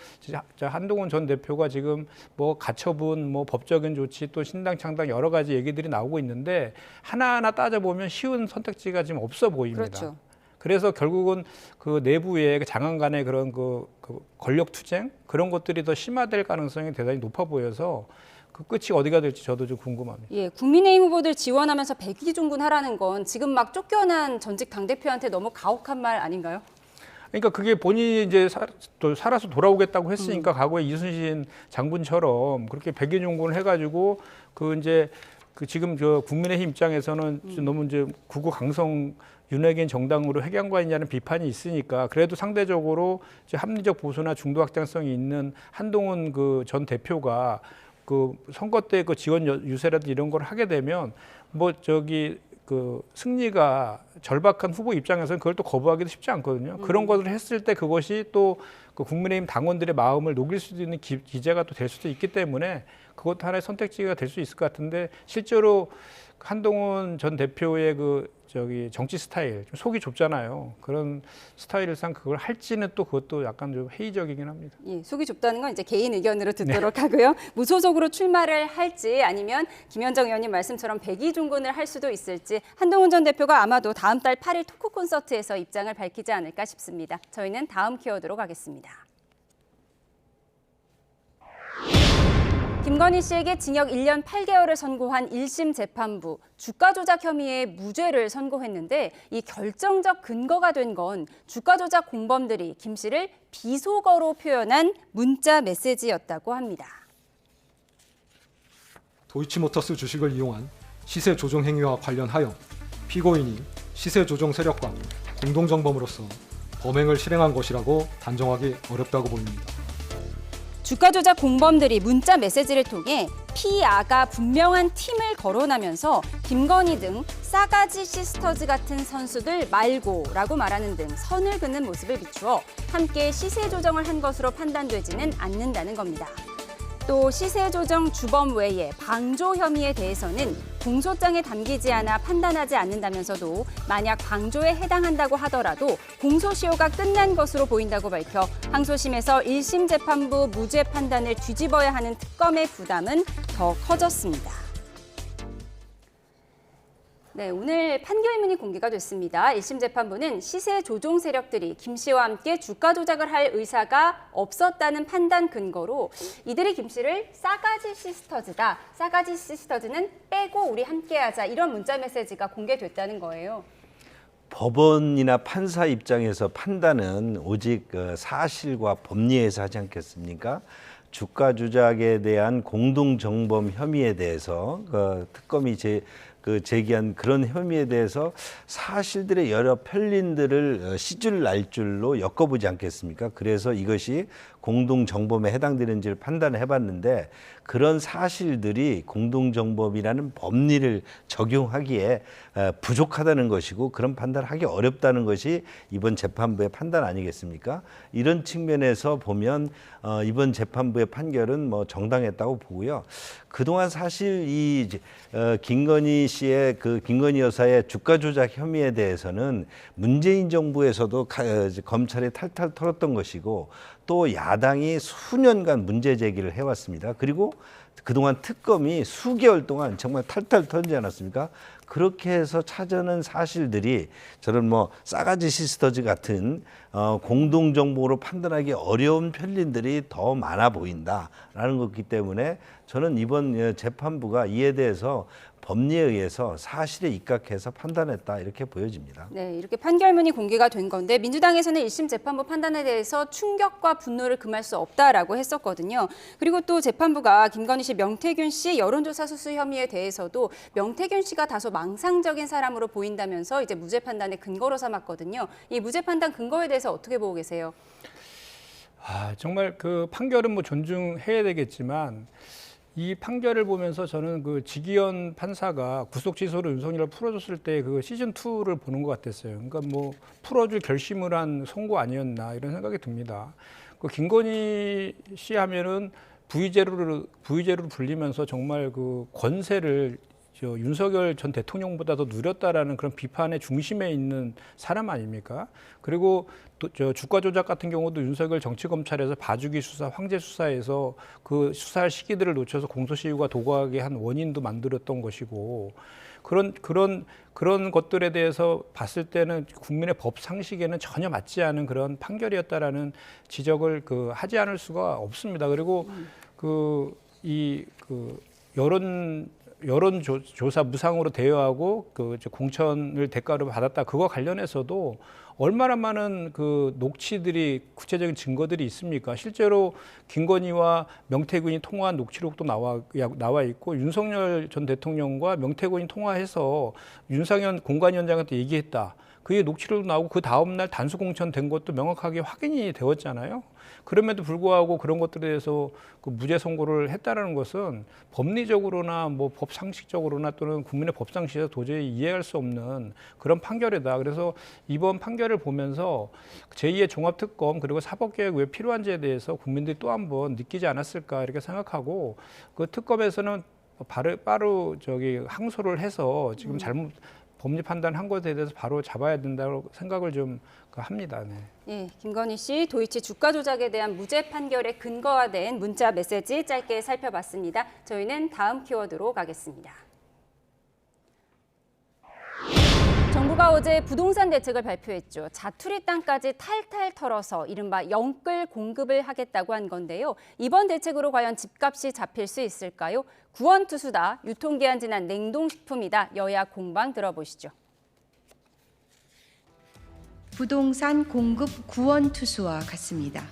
S20: 한동훈 전 대표가 지금 뭐 가처분, 뭐 법적인 조치, 또 신당 창당 여러 가지 얘기들이 나오고 있는데 하나하나 따져보면 쉬운 선택지가 지금 없어 보입니다. 그렇죠. 그래서 결국은 그 내부의 장관 간의 그런 그 권력 투쟁 그런 것들이 더 심화될 가능성이 대단히 높아 보여서 그 끝이 어디가 될지 저도 좀 궁금합니다.
S1: 예, 국민의힘 후보들 지원하면서 백의종군하라는 건 지금 막 쫓겨난 전직 당대표한테 너무 가혹한 말 아닌가요?
S20: 그러니까 그게 본인이 이제 살아서 돌아오겠다고 했으니까 과거에 이순신 장군처럼 그렇게 백의종군을 해가지고 그 이제 그 지금 저 국민의힘 입장에서는 너무 이제 구구강성 윤핵인 정당으로 획양관이냐는 비판이 있으니까 그래도 상대적으로 이제 합리적 보수나 중도 확장성이 있는 한동훈 그 전 대표가 그 선거 때 그 지원 유세라든지 이런 걸 하게 되면 뭐 그 승리가 절박한 후보 입장에서는 그걸 또 거부하기도 쉽지 않거든요. 그런 것을 했을 때 그것이 또 그 국민의힘 당원들의 마음을 녹일 수도 있는 기제가 또 될 수도 있기 때문에 그것도 하나의 선택지가 될 수 있을 것 같은데 실제로 한동훈 전 대표의 정치 스타일 좀 속이 좁잖아요. 그런 스타일상 그걸 할지는 또 그것도 약간 좀 회의적이긴 합니다.
S1: 예, 속이 좁다는 건 이제 개인 의견으로 듣도록 하고요. 무소속으로 출마를 할지 아니면 김현정 의원님 말씀처럼 백의종군을 할 수도 있을지 한동훈 전 대표가 아마도 다음 달 8일 토크 콘서트에서 입장을 밝히지 않을까 싶습니다. 저희는 다음 키워드로 가겠습니다. 김건희 씨에게 징역 1년 8개월을 선고한 1심 재판부 주가 조작 혐의의 무죄를 선고했는데 이 결정적 근거가 된 건 주가 조작 공범들이 김 씨를 비속어로 표현한 문자 메시지였다고 합니다.
S3: 도이치모터스 주식을 이용한 시세 조정 행위와 관련하여 피고인이 시세 조정 세력과 공동정범으로서 범행을 실행한 것이라고 단정하기 어렵다고 보입니다.
S1: 주가 조작 공범들이 문자 메시지를 통해 피아가 분명한 팀을 거론하면서 김건희 등 싸가지 시스터즈 같은 선수들 말고라고 말하는 등 선을 긋는 모습을 비추어 함께 시세 조정을 한 것으로 판단되지는 않는다는 겁니다. 또 시세 조정 주범 외에 방조 혐의에 대해서는 공소장에 담기지 않아 판단하지 않는다면서도 만약 방조에 해당한다고 하더라도 공소시효가 끝난 것으로 보인다고 밝혀 항소심에서 1심 재판부 무죄 판단을 뒤집어야 하는 특검의 부담은 더 커졌습니다. 네, 오늘 판결문이 공개가 됐습니다. 1심 재판부는 시세 조종 세력들이 김 씨와 함께 주가 조작을 할 의사가 없었다는 판단 근거로 이들이 김 씨를 싸가지 시스터즈다. 싸가지 시스터즈는 빼고 우리 함께하자. 이런 문자 메시지가 공개됐다는 거예요.
S19: 법원이나 판사 입장에서 판단은 오직 사실과 법리에서 하지 않겠습니까? 주가 조작에 대한 공동정범 혐의에 대해서 특검이 제기한 그런 혐의에 대해서 사실들의 여러 편린들을 시줄 날줄로 엮어보지 않겠습니까? 그래서 이것이 공동정범에 해당되는지를 판단해봤는데 그런 사실들이 공동정범이라는 법리를 적용하기에 부족하다는 것이고 그런 판단을 하기 어렵다는 것이 이번 재판부의 판단 아니겠습니까? 이런 측면에서 보면 이번 재판부의 판결은 뭐 정당했다고 보고요. 그동안 사실 이 김건희 씨의 김건희 여사의 주가 조작 혐의에 대해서는 문재인 정부에서도 검찰에 탈탈 털었던 것이고 또 야당이 수년간 문제 제기를 해왔습니다. 그리고 그동안 특검이 수개월 동안 정말 탈탈 털지 않았습니까? 그렇게 해서 찾아낸 사실들이 저는 뭐 싸가지 시스터즈 같은 공동정보로 판단하기 어려운 편린들이 더 많아 보인다라는 것이기 때문에 저는 이번 재판부가 이에 대해서 법리에 의해서 사실에 입각해서 판단했다 이렇게 보여집니다.
S1: 네, 이렇게 판결문이 공개가 된 건데 민주당에서는 1심 재판부 판단에 대해서 충격과 분노를 금할 수 없다라고 했었거든요. 그리고 또 재판부가 김건희 씨, 명태균 씨 여론조사 수수 혐의에 대해서도 명태균 씨가 다소 망상적인 사람으로 보인다면서 이제 무죄 판단의 근거로 삼았거든요. 이 무죄 판단 근거에 대해서 어떻게 보고 계세요?
S20: 정말 그 판결은 뭐 존중해야 되겠지만 이 판결을 보면서 저는 그 지기현 판사가 구속 취소로 윤석열을 풀어줬을 때 그 시즌 2를 보는 것 같았어요. 그러니까 뭐 풀어줄 결심을 한 선고 아니었나 이런 생각이 듭니다. 그 김건희 씨 하면은 부의제로를 불리면서 정말 그 권세를 윤석열 전 대통령보다도 누렸다라는 그런 비판의 중심에 있는 사람 아닙니까? 그리고 또 주가 조작 같은 경우도 윤석열 정치검찰에서 봐주기 수사, 황제 수사에서 그 수사할 시기들을 놓쳐서 공소시효가 도구하게 한 원인도 만들었던 것이고 그런 것들에 대해서 봤을 때는 국민의 법 상식에는 전혀 맞지 않은 그런 판결이었다라는 지적을 하지 않을 수가 없습니다. 그리고 여론조사 무상으로 대여하고 공천을 대가로 받았다. 그거 관련해서도 얼마나 많은 녹취들이 구체적인 증거들이 있습니까? 실제로 김건희와 명태균이 통화한 녹취록도 나와 있고 윤석열 전 대통령과 명태균이 통화해서 윤상현 공관위원장한테 얘기했다. 그게 녹취록도 나오고 그 다음날 단수 공천된 것도 명확하게 확인이 되었잖아요. 그럼에도 불구하고 그런 것들에 대해서 무죄 선고를 했다는 것은 법리적으로나 뭐 법 상식적으로나 또는 국민의 법 상식에서 도저히 이해할 수 없는 그런 판결이다. 그래서 이번 판결을 보면서 제2의 종합특검 그리고 사법개혁 왜 필요한지에 대해서 국민들이 또 한 번 느끼지 않았을까 이렇게 생각하고 그 특검에서는 바로 항소를 해서 지금 잘못 법리 판단한 것에 대해서 바로 잡아야 된다고 생각을 좀 합니다. 네.
S1: 예, 김건희 씨 도이치 주가 조작에 대한 무죄 판결의 근거가 된 문자 메시지 짧게 살펴봤습니다. 저희는 다음 키워드로 가겠습니다. 정부가 어제 부동산 대책을 발표했죠. 자투리 땅까지 탈탈 털어서 이른바 영끌 공급을 하겠다고 한 건데요. 이번 대책으로 과연 집값이 잡힐 수 있을까요? 구원투수다, 유통기한 지난 냉동식품이다. 여야 공방 들어보시죠.
S4: 부동산 공급 구원투수와 같습니다.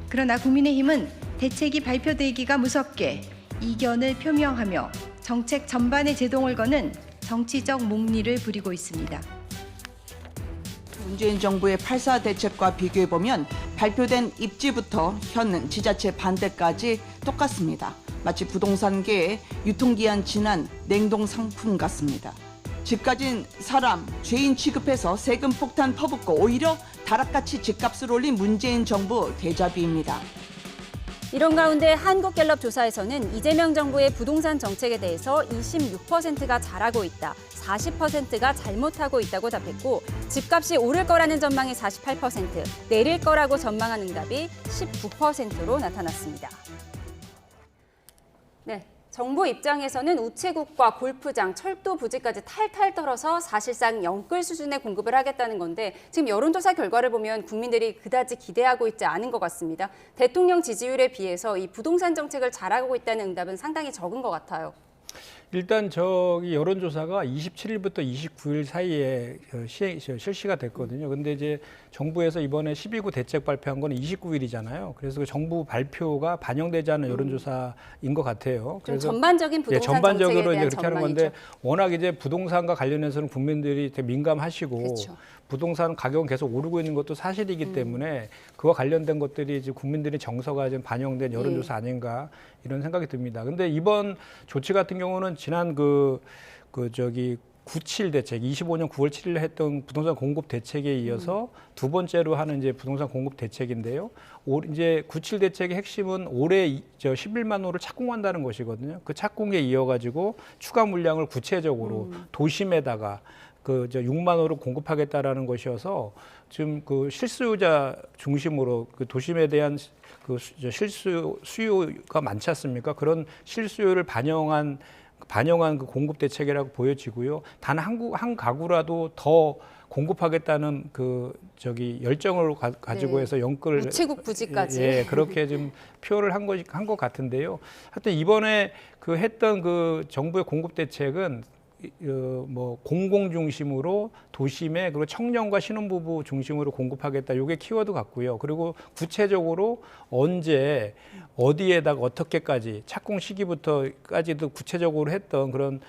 S4: 그러나 국민의힘은 대책이 발표되기가 무섭게 이견을 표명하며 정책 전반에 제동을 거는 정치적 목리를 부리고 있습니다.
S5: 문재인 정부의 8.4 대책과 비교해보면 발표된 입지부터 현 지자체 반대까지 똑같습니다. 마치 부동산계의 유통기한 지난 냉동 상품 같습니다. 집 가진 사람, 죄인 취급해서 세금 폭탄 퍼붓고 오히려 다락같이 집값을 올린 문재인 정부 대자비입니다.
S1: 이런 가운데 한국갤럽 조사에서는 이재명 정부의 부동산 정책에 대해서 26%가 잘하고 있다, 40%가 잘못하고 있다고 답했고 집값이 오를 거라는 전망이 48%, 내릴 거라고 전망한 응답이 19%로 나타났습니다. 네. 정부 입장에서는 우체국과 골프장, 철도 부지까지 탈탈 털어서 사실상 영끌 수준의 공급을 하겠다는 건데 지금 여론조사 결과를 보면 국민들이 그다지 기대하고 있지 않은 것 같습니다. 대통령 지지율에 비해서 이 부동산 정책을 잘하고 있다는 응답은 상당히 적은 것 같아요.
S20: 일단 저기 여론조사가 27일부터 29일 사이에 실시가 됐거든요. 근데 이제 정부에서 이번에 12구 대책 발표한 건 29일이잖아요. 그래서 그 정부 발표가 반영되지 않은 여론조사인 것 같아요. 그래서
S1: 전반적인 부동산
S20: 전반적으로
S1: 정책에 대한
S20: 이제 그렇게 하는 건데 워낙 이제 부동산과 관련해서는 국민들이 되게 민감하시고
S1: 그렇죠.
S20: 부동산 가격은 계속 오르고 있는 것도 사실이기 때문에 그와 관련된 것들이 이제 국민들의 정서가 좀 반영된 여론조사 아닌가 이런 생각이 듭니다. 근데 이번 조치 같은 경우는 지난 97 대책, 25년 9월 7일에 했던 부동산 공급 대책에 이어서 두 번째로 하는 이제 부동산 공급 대책인데요. 이제 97 대책의 핵심은 올해 11만 호를 착공한다는 것이거든요. 그 착공에 이어가지고 추가 물량을 구체적으로 도심에다가 6만 호를 공급하겠다라는 것이어서 지금 그 실수요자 중심으로 그 도심에 대한 수요가 많지 않습니까? 그런 실수요를 반영한 그 공급 대책이라고 보여지고요. 단 한 가구라도 더 공급하겠다는 열정을 가지고 해서 영끌
S1: 우체국 부지까지
S20: 그렇게 좀 표현을 한 것 같은데요. 하여튼 이번에 했던 정부의 공급 대책은 공공 중심으로 도심에 그리고 청년과 신혼부부 중심으로 공급하겠다. 이게 키워드 같고요. 그리고 구체적으로 언제 어디에다가 어떻게까지 착공 시기부터까지도 구체적으로 했던 그런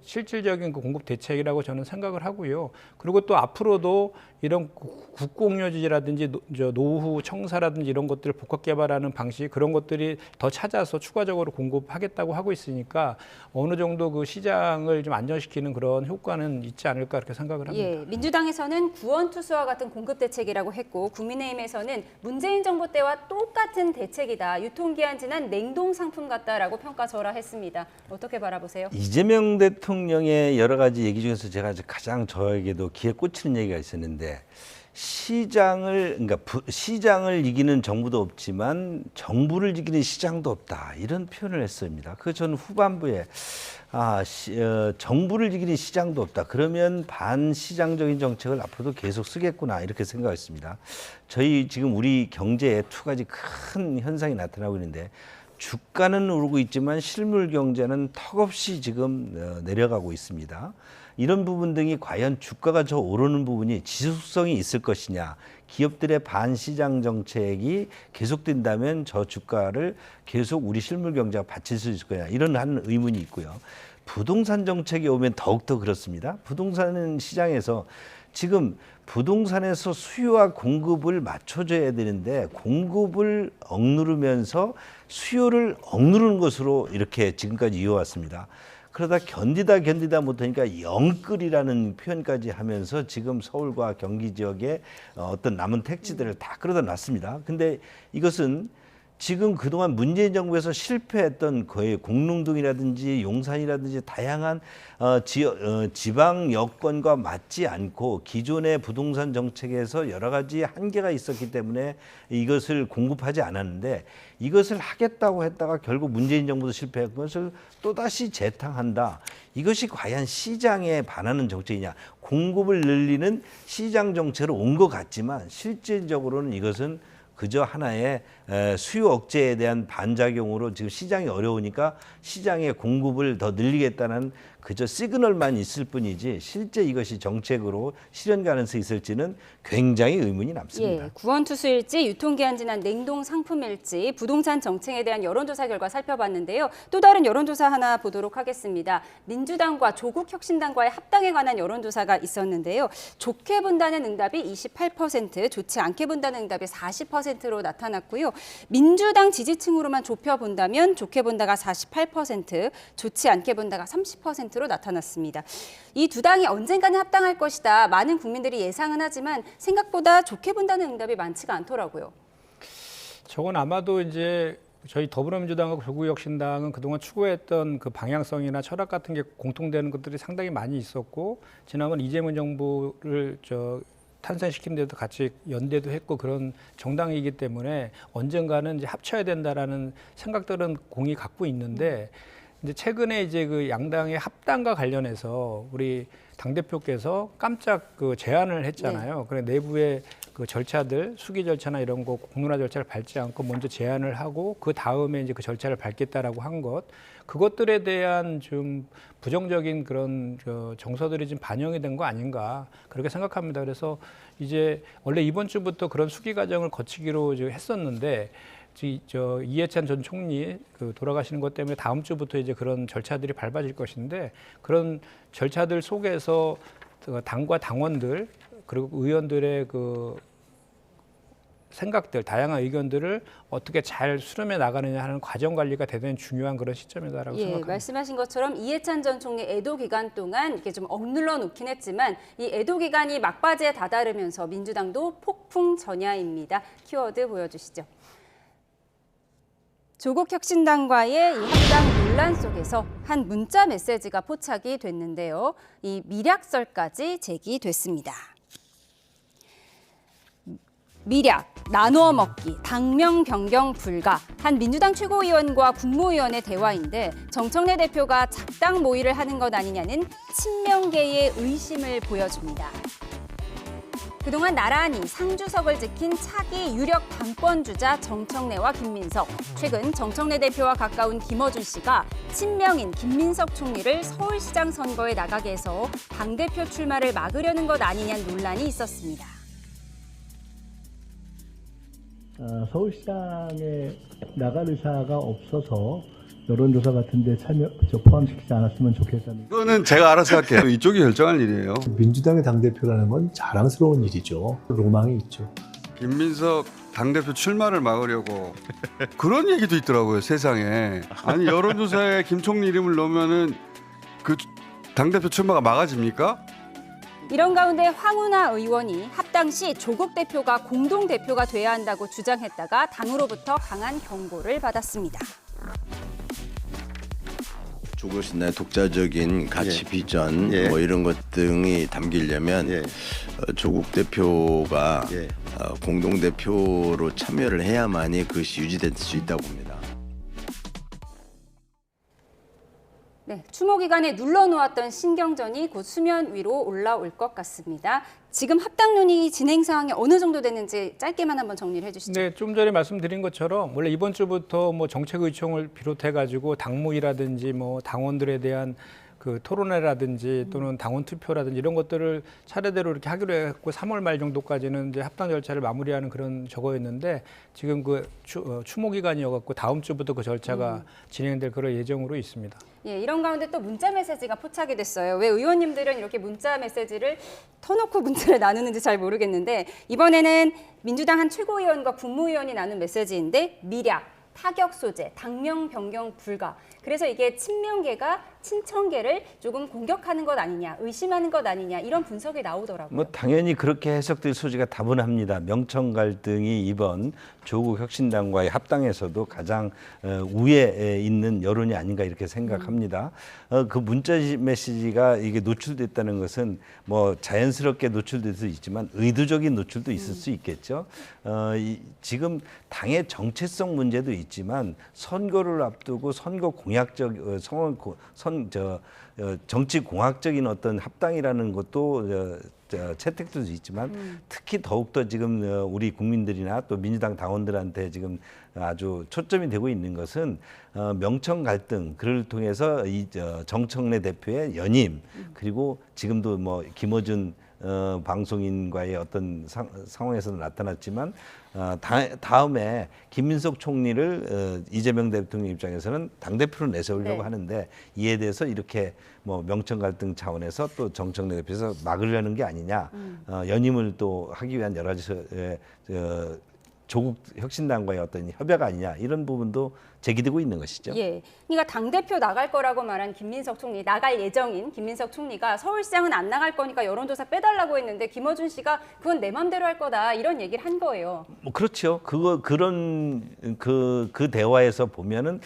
S20: 실질적인 공급 대책이라고 저는 생각을 하고요. 그리고 또 앞으로도 이런 국공유지라든지 노후 청사라든지 이런 것들을 복합 개발하는 방식 그런 것들이 더 찾아서 추가적으로 공급하겠다고 하고 있으니까 어느 정도 그 시장을 좀 안정시키는 그런 효과는 있지 않을까 이렇게 생각을 합니다.
S1: 예, 민주당에서는 구원투수와 같은 공급 대책이라고 했고 국민의힘에서는 문재인 정부 때와 똑같은 대책이다. 유통기한 지난 냉동 상품 같다라고 평가절하했습니다. 어떻게 바라보세요?
S19: 이재명 대통령의 여러 가지 얘기 중에서 제가 가장 저에게도 귀에 꽂히는 얘기가 있었는데 시장을 이기는 정부도 없지만 정부를 이기는 시장도 없다 이런 표현을 했습니다. 저는 후반부에 정부를 이기는 시장도 없다. 그러면 반시장적인 정책을 앞으로도 계속 쓰겠구나 이렇게 생각했습니다. 지금 우리 경제에 두 가지 큰 현상이 나타나고 있는데 주가는 오르고 있지만 실물 경제는 턱없이 지금 내려가고 있습니다. 이런 부분 등이 과연 주가가 저 오르는 부분이 지속성이 있을 것이냐, 기업들의 반시장 정책이 계속된다면 저 주가를 계속 우리 실물 경제가 받칠 수 있을 거냐 이런 한 의문이 있고요. 부동산 정책이 오면 더욱더 그렇습니다. 부동산 시장에서 지금 부동산에서 수요와 공급을 맞춰줘야 되는데 공급을 억누르면서 수요를 억누르는 것으로 이렇게 지금까지 이어왔습니다. 그러다 견디다 못하니까 영끌이라는 표현까지 하면서 지금 서울과 경기 지역의 어떤 남은 택지들을 다 끌어다 놨습니다. 근데 이것은 지금 그동안 문재인 정부에서 실패했던 거의 공릉동이라든지 용산이라든지 다양한 지방 여건과 맞지 않고 기존의 부동산 정책에서 여러 가지 한계가 있었기 때문에 이것을 공급하지 않았는데 이것을 하겠다고 했다가 결국 문재인 정부도 실패한 것을 또다시 재탕한다. 이것이 과연 시장에 반하는 정책이냐. 공급을 늘리는 시장 정책으로 온 것 같지만 실질적으로는 이것은 그저 하나의 수요 억제에 대한 반작용으로 지금 시장이 어려우니까 시장의 공급을 더 늘리겠다는 그저 시그널만 있을 뿐이지 실제 이것이 정책으로 실현 가능성이 있을지는 굉장히 의문이 남습니다.
S1: 예, 구원투수일지, 유통기한 지난 냉동 상품일지, 부동산 정책에 대한 여론조사 결과 살펴봤는데요. 또 다른 여론조사 하나 보도록 하겠습니다. 민주당과 조국혁신당과의 합당에 관한 여론조사가 있었는데요. 좋게 본다는 응답이 28%, 좋지 않게 본다는 응답이 40%로 나타났고요. 민주당 지지층으로만 좁혀본다면 좋게 본다가 48%, 좋지 않게 본다가 30%로 나타났습니다. 이 두 당이 언젠가는 합당할 것이다. 많은 국민들이 예상은 하지만 생각보다 좋게 본다는 응답이 많지가 않더라고요.
S20: 저건 아마도 이제 저희 더불어민주당하고 조국혁신당은 그동안 추구했던 그 방향성이나 철학 같은 게 공통되는 것들이 상당히 많이 있었고 지난번 이재명 정부를 탄생시킨 데도 같이 연대도 했고 그런 정당이기 때문에 언젠가는 이제 합쳐야 된다라는 생각들은 공히 갖고 있는데 이제 최근에 이제 그 양당의 합당과 관련해서 우리 당대표께서 깜짝 그 제안을 했잖아요. 그래 내부의 그 절차들, 수기 절차나 이런 거 공론화 절차를 밟지 않고 먼저 제안을 하고 그 다음에 이제 그 절차를 밟겠다라고 한 것, 그것들에 대한 좀 부정적인 그런 정서들이 좀 반영이 된 거 아닌가 그렇게 생각합니다. 그래서 이제 원래 이번 주부터 그런 수기 과정을 거치기로 이제 했었는데 이해찬 전 총리 그 돌아가시는 것 때문에 다음 주부터 이제 그런 절차들이 밟아질 것인데 그런 절차들 속에서 당과 당원들 그리고 의원들의 그 생각들, 다양한 의견들을 어떻게 잘 수렴해 나가느냐 하는 과정 관리가 대단히 중요한 그런 시점이다라고 생각합니다.
S1: 말씀하신 것처럼 이해찬 전 총리 애도 기간 동안 이렇게 좀 억눌러 놓긴 했지만 이 애도 기간이 막바지에 다다르면서 민주당도 폭풍 전야입니다. 키워드 보여주시죠. 조국 혁신당과의 이 합당 논란 속에서 한 문자 메시지가 포착이 됐는데요. 이 미략설까지 제기됐습니다. 미략, 나누어 먹기, 당명 변경 불가. 한 민주당 최고위원과 국무위원의 대화인데 정청래 대표가 작당 모의를 하는 것 아니냐는 친명계의 의심을 보여줍니다. 그동안 나란히 상주석을 지킨 차기 유력 당권주자 정청래와 김민석. 최근 정청래 대표와 가까운 김어준 씨가 친명인 김민석 총리를 서울시장 선거에 나가게 해서 당대표 출마를 막으려는 것 아니냐는 논란이 있었습니다.
S6: 서울시장에 나갈 의사가 없어서 여론조사 같은 데 포함시키지 않았으면 좋겠다는.
S7: 그거는 제가 알아서 할게요. 이쪽이 결정할 일이에요.
S6: 민주당의 당대표라는 건 자랑스러운 일이죠. 로망이 있죠.
S7: 김민석 당대표 출마를 막으려고 그런 얘기도 있더라고요, 세상에. 아니, 여론조사에 김 총리 이름을 넣으면은 그 당대표 출마가 막아집니까?
S1: 이런 가운데 황운하 의원이 합당 시 조국 대표가 공동대표가 돼야 한다고 주장했다가 당으로부터 강한 경고를 받았습니다.
S8: 조국 신당의 독자적인 가치 비전 뭐 이런 것 등이 담기려면 조국 대표가 공동대표로 참여를 해야만이 그것이 유지될 수 있다고 봅니다.
S1: 네, 추모 기간에 눌러놓았던 신경전이 곧 수면 위로 올라올 것 같습니다. 지금 합당 논의 진행 상황이 어느 정도 됐는지 짧게만 한번 정리를 해주시죠.
S20: 네, 좀 전에 말씀드린 것처럼 원래 이번 주부터 뭐 정책의총을 비롯해가지고 당무위라든지 뭐 당원들에 대한 그 토론회라든지 또는 당원 투표라든지 이런 것들을 차례대로 이렇게 하기로 했고 3월 말 정도까지는 이제 합당 절차를 마무리하는 그런 저거였는데 지금 그 추모 기간이어갖고 다음 주부터 그 절차가 진행될 그런 예정으로 있습니다.
S1: 예, 이런 가운데 또 문자 메시지가 포착이 됐어요. 왜 의원님들은 이렇게 문자 메시지를 터놓고 문자를 나누는지 잘 모르겠는데 이번에는 민주당 한 최고위원과 국무위원이 나눈 메시지인데 미략, 타격 소재, 당명 변경 불가. 그래서 이게 친명계가 친청계를 조금 공격하는 것 아니냐, 의심하는 것 아니냐 이런 분석이 나오더라고요.
S19: 뭐 당연히 그렇게 해석될 소지가 다분합니다. 명청 갈등이 이번 조국 혁신당과의 합당에서도 가장 우위에 있는 여론이 아닌가 이렇게 생각합니다. 그 문자 메시지가 이게 노출됐다는 것은 뭐 자연스럽게 노출될 수 있지만 의도적인 노출도 있을 수 있겠죠. 지금 당의 정체성 문제도 있지만 선거를 앞두고 선거 공약적 정치 공학적인 어떤 합당이라는 것도 채택도 있지만 특히 더욱더 지금 우리 국민들이나 또 민주당 당원들한테 지금 아주 초점이 되고 있는 것은 명청 갈등 그를 통해서 이 정청래 대표의 연임 그리고 지금도 뭐 김어준 방송인과의 어떤 상황에서도 나타났지만 다음에 김민석 총리를 이재명 대통령 입장에서는 당대표로 내세우려고 하는데 이에 대해서 이렇게 뭐 명청 갈등 차원에서 또 정청래 대표에서 막으려는 게 아니냐 연임을 또 하기 위한 여러 가지 조국 혁신당과의 어떤 협약 아니냐 이런 부분도 제기되고 있는 것이죠.
S1: 예, 그러니까 당대표 나갈 거라고 말한 김민석 총리, 나갈 예정인 김민석 총리가 서울시장은 안 나갈 거니까 여론조사 빼달라고 했는데 김어준 씨가 그건 내 맘대로 할 거다 이런 얘기를 한 거예요.
S19: 뭐 그렇죠. 그런 대화에서 보면은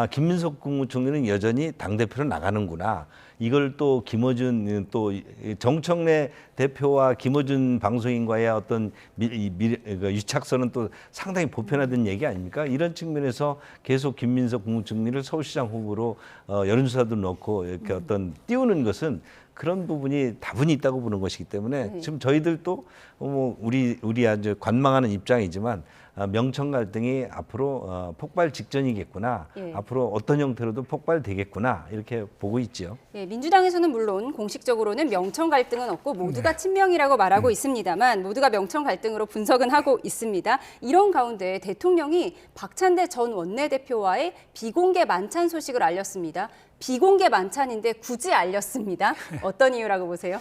S19: 김민석 국무총리는 여전히 당대표로 나가는구나. 이걸 또 김어준 또 정청래 대표와 김어준 방송인과의 어떤 유착선은 또 상당히 보편화된 얘기 아닙니까? 이런 측면에서 계속 계속 김민석 국무총리를 서울시장 후보로 여론조사도 넣고 이렇게 어떤 띄우는 것은 그런 부분이 다분히 있다고 보는 것이기 때문에 지금 저희들도 우리 아주 관망하는 입장이지만 명청 갈등이 앞으로 폭발 직전이겠구나.
S1: 예.
S19: 앞으로 어떤 형태로도 폭발되겠구나. 이렇게 보고 있지요.
S1: 예, 민주당에서는 물론 공식적으로는 명청 갈등은 없고 모두가 친명이라고 말하고 있습니다만 모두가 명청 갈등으로 분석은 하고 있습니다. 이런 가운데 대통령이 박찬대 전 원내대표와의 비공개 만찬 소식을 알렸습니다. 비공개 만찬인데 굳이 알렸습니다. 어떤 이유라고 보세요?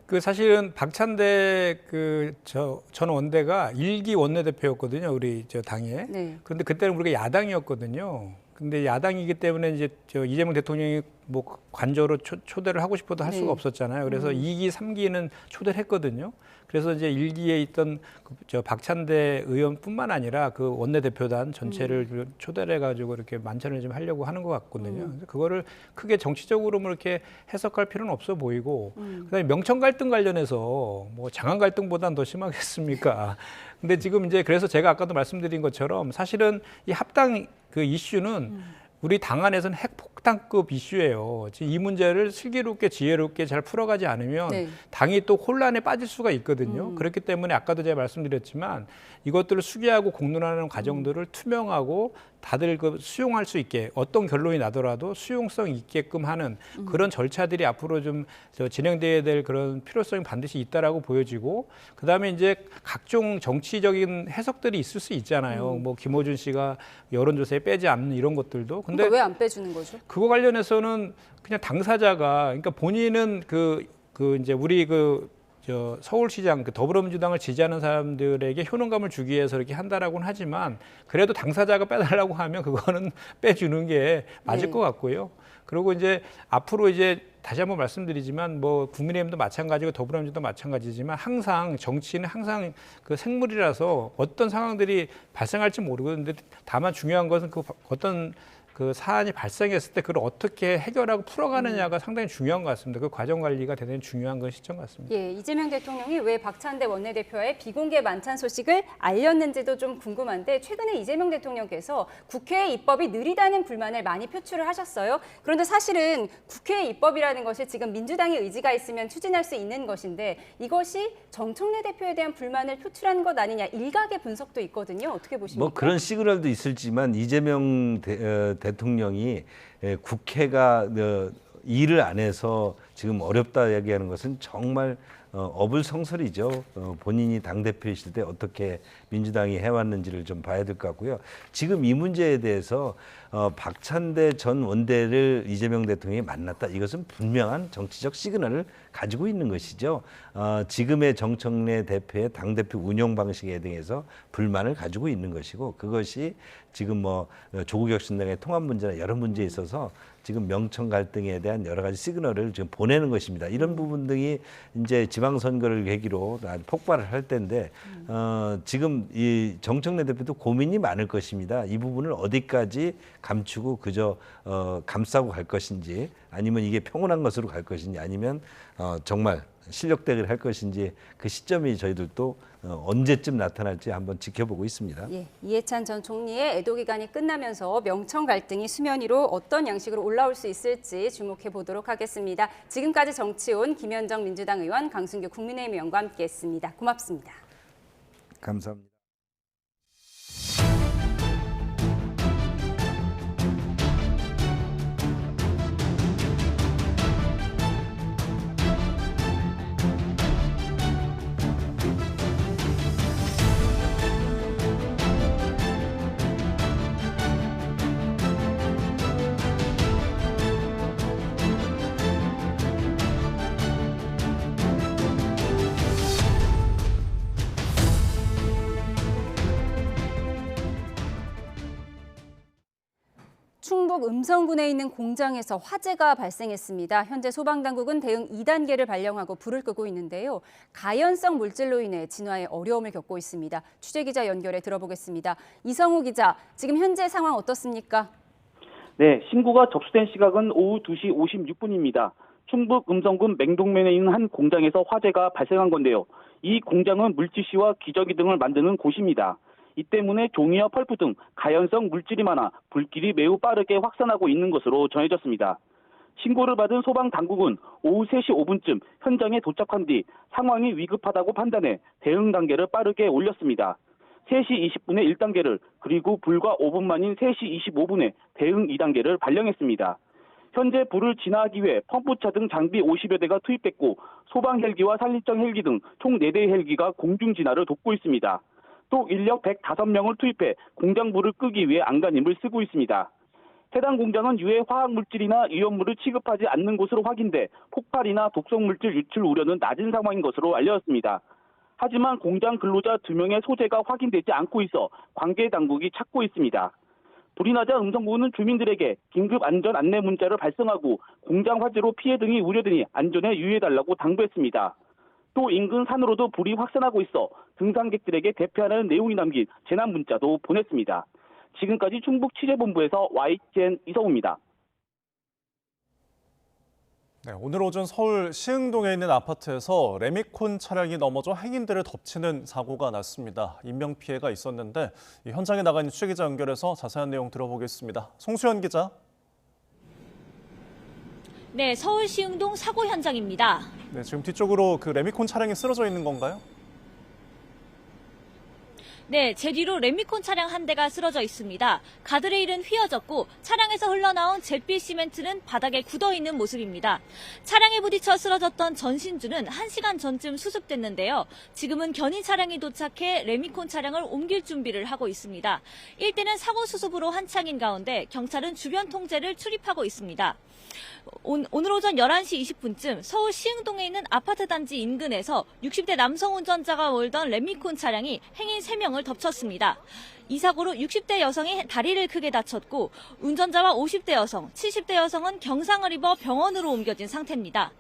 S20: 그 사실은 박찬대 전 원대가 1기 원내대표였거든요. 우리 저 당에.
S1: 네.
S20: 그런데 그때는 우리가 야당이었거든요. 근데 야당이기 때문에 이제 이재명 대통령이 뭐 관저로 초대를 하고 싶어도 할 수가 없었잖아요. 그래서 2기, 3기는 초대를 했거든요. 그래서 이제 1기에 있던 박찬대 의원뿐만 아니라 그 원내대표단 전체를 초대를 해가지고 이렇게 만찬을 좀 하려고 하는 것 같거든요. 그래서 그거를 크게 정치적으로 뭐 이렇게 해석할 필요는 없어 보이고, 그다음에 명청 갈등 관련해서 뭐 장안 갈등보다는 더 심하겠습니까? 근데 지금 이제 그래서 제가 아까도 말씀드린 것처럼 사실은 이 합당 그 이슈는 우리 당 안에서는 핵폭탄급 이슈예요. 지금 이 문제를 슬기롭게 지혜롭게 잘 풀어가지 않으면 당이 또 혼란에 빠질 수가 있거든요. 그렇기 때문에 아까도 제가 말씀드렸지만 이것들을 수기하고 공론하는 과정들을 투명하고 다들 수용할 수 있게 어떤 결론이 나더라도 수용성 있게끔 하는 그런 절차들이 앞으로 좀 진행돼야 될 그런 필요성이 반드시 있다라고 보여지고, 그다음에 이제 각종 정치적인 해석들이 있을 수 있잖아요. 뭐 김어준 씨가 여론조사에 빼지 않는 이런 것들도. 근데
S1: 왜 안 빼주는 거죠?
S20: 그거 관련해서는 그냥 당사자가, 그러니까 본인은 이제 우리 서울시장 더불어민주당을 지지하는 사람들에게 효능감을 주기 위해서 이렇게 한다라고는 하지만 그래도 당사자가 빼달라고 하면 그거는 빼주는 게 맞을 것 같고요. 그리고 이제 앞으로 이제 다시 한번 말씀드리지만 뭐 국민의힘도 마찬가지고 더불어민주당도 마찬가지지만 항상 정치는 항상 그 생물이라서 어떤 상황들이 발생할지 모르겠는데 다만 중요한 것은 어떤 그 사안이 발생했을 때 그걸 어떻게 해결하고 풀어가느냐가 상당히 중요한 것 같습니다. 그 과정 관리가 대단히 중요한 건 시점 같습니다.
S1: 예, 이재명 대통령이 왜 박찬대 원내대표의 비공개 만찬 소식을 알렸는지도 좀 궁금한데 최근에 이재명 대통령께서 국회의 입법이 느리다는 불만을 많이 표출을 하셨어요. 그런데 사실은 국회의 입법이라는 것이 지금 민주당의 의지가 있으면 추진할 수 있는 것인데 이것이 정청래 대표에 대한 불만을 표출한 것 아니냐 일각의 분석도 있거든요. 어떻게 보십니까?
S19: 뭐 그런 시그널도 있을지만 이재명 대통령이 국회가 일을 안 해서 지금 어렵다 얘기하는 것은 정말 어불성설이죠. 본인이 당대표이실 때 어떻게 민주당이 해왔는지를 좀 봐야 될 것 같고요. 지금 이 문제에 대해서 박찬대 전 원대를 이재명 대통령이 만났다. 이것은 분명한 정치적 시그널을 가지고 있는 것이죠. 지금의 정청래 대표의 당대표 운영 방식에 대해서 불만을 가지고 있는 것이고 그것이 지금 뭐 조국 혁신당의 통합 문제나 여러 문제에 있어서 지금 명청 갈등에 대한 여러 가지 시그널을 지금 보내는 것입니다. 이런 부분들이 이제 지방선거를 계기로 폭발을 할 텐데 지금 이 정청래 대표도 고민이 많을 것입니다. 이 부분을 어디까지 감추고 그저 감싸고 갈 것인지 아니면 이게 평온한 것으로 갈 것인지 아니면 정말 실력 대결을 할 것인지 그 시점이 저희들도 언제쯤 나타날지 한번 지켜보고 있습니다.
S1: 예, 이해찬 전 총리의 애도 기간이 끝나면서 명청 갈등이 수면 위로 어떤 양식으로 올라올 수 있을지 주목해 보도록 하겠습니다. 지금까지 정치온 김현정 민주당 의원, 강승규 국민의힘 의원과 함께했습니다. 고맙습니다.
S19: 감사합니다.
S1: 충북 음성군에 있는 공장에서 화재가 발생했습니다. 현재 소방당국은 대응 2단계를 발령하고 불을 끄고 있는데요. 가연성 물질로 인해 진화에 어려움을 겪고 있습니다. 취재기자 연결해 들어보겠습니다. 이성우 기자, 지금 현재 상황 어떻습니까?
S2: 네, 신고가 접수된 시각은 오후 2시 56분입니다. 충북 음성군 맹동면에 있는 한 공장에서 화재가 발생한 건데요. 이 공장은 물티슈와 기저귀 등을 만드는 곳입니다. 이 때문에 종이와 펄프 등 가연성 물질이 많아 불길이 매우 빠르게 확산하고 있는 것으로 전해졌습니다. 신고를 받은 소방당국은 오후 3시 5분쯤 현장에 도착한 뒤 상황이 위급하다고 판단해 대응 단계를 빠르게 올렸습니다. 3시 20분에 1단계를 그리고 불과 5분 만인 3시 25분에 대응 2단계를 발령했습니다. 현재 불을 진화하기 위해 펌프차 등 장비 50여 대가 투입됐고 소방 헬기와 산림청 헬기 등 총 4대의 헬기가 공중 진화를 돕고 있습니다. 또 인력 105명을 투입해 공장 불을 끄기 위해 안간힘을 쓰고 있습니다. 해당 공장은 유해 화학물질이나 위험물을 취급하지 않는 곳으로 확인돼 폭발이나 독성물질 유출 우려는 낮은 상황인 것으로 알려졌습니다. 하지만 공장 근로자 2명의 소재가 확인되지 않고 있어 관계 당국이 찾고 있습니다. 불이 나자 음성군은 주민들에게 긴급 안전 안내 문자를 발송하고 공장 화재로 피해 등이 우려되니 안전에 유의해달라고 당부했습니다. 또 인근 산으로도 불이 확산하고 있어 등산객들에게 대피하는 내용이 담긴 재난 문자도 보냈습니다. 지금까지 충북 취재본부에서 YTN 이성우입니다.
S9: 네, 오늘 오전 서울 시흥동에 있는 아파트에서 레미콘 차량이 넘어져 행인들을 덮치는 사고가 났습니다. 인명피해가 있었는데 현장에 나가 있는 취재기자 연결해서 자세한 내용 들어보겠습니다. 송수연 기자.
S11: 네, 서울 시흥동 사고 현장입니다.
S9: 네, 지금 뒤쪽으로 그 레미콘 차량이 쓰러져 있는 건가요?
S11: 네, 제 뒤로 레미콘 차량 한 대가 쓰러져 있습니다. 가드레일은 휘어졌고 차량에서 흘러나온 잿빛 시멘트는 바닥에 굳어있는 모습입니다. 차량에 부딪혀 쓰러졌던 전신주는 1시간 전쯤 수습됐는데요. 지금은 견인 차량이 도착해 레미콘 차량을 옮길 준비를 하고 있습니다. 일대는 사고 수습으로 한창인 가운데 경찰은 주변 통제를 출입하고 있습니다. 오늘 오전 11시 20분쯤 서울 시흥동에 있는 아파트 단지 인근에서 60대 남성 운전자가 몰던 레미콘 차량이 행인 3명을 덮쳤습니다. 이 사고로 60대 여성이 다리를 크게 다쳤고 운전자와 50대 여성, 70대 여성은 경상을 입어 병원으로 옮겨진 상태입니다.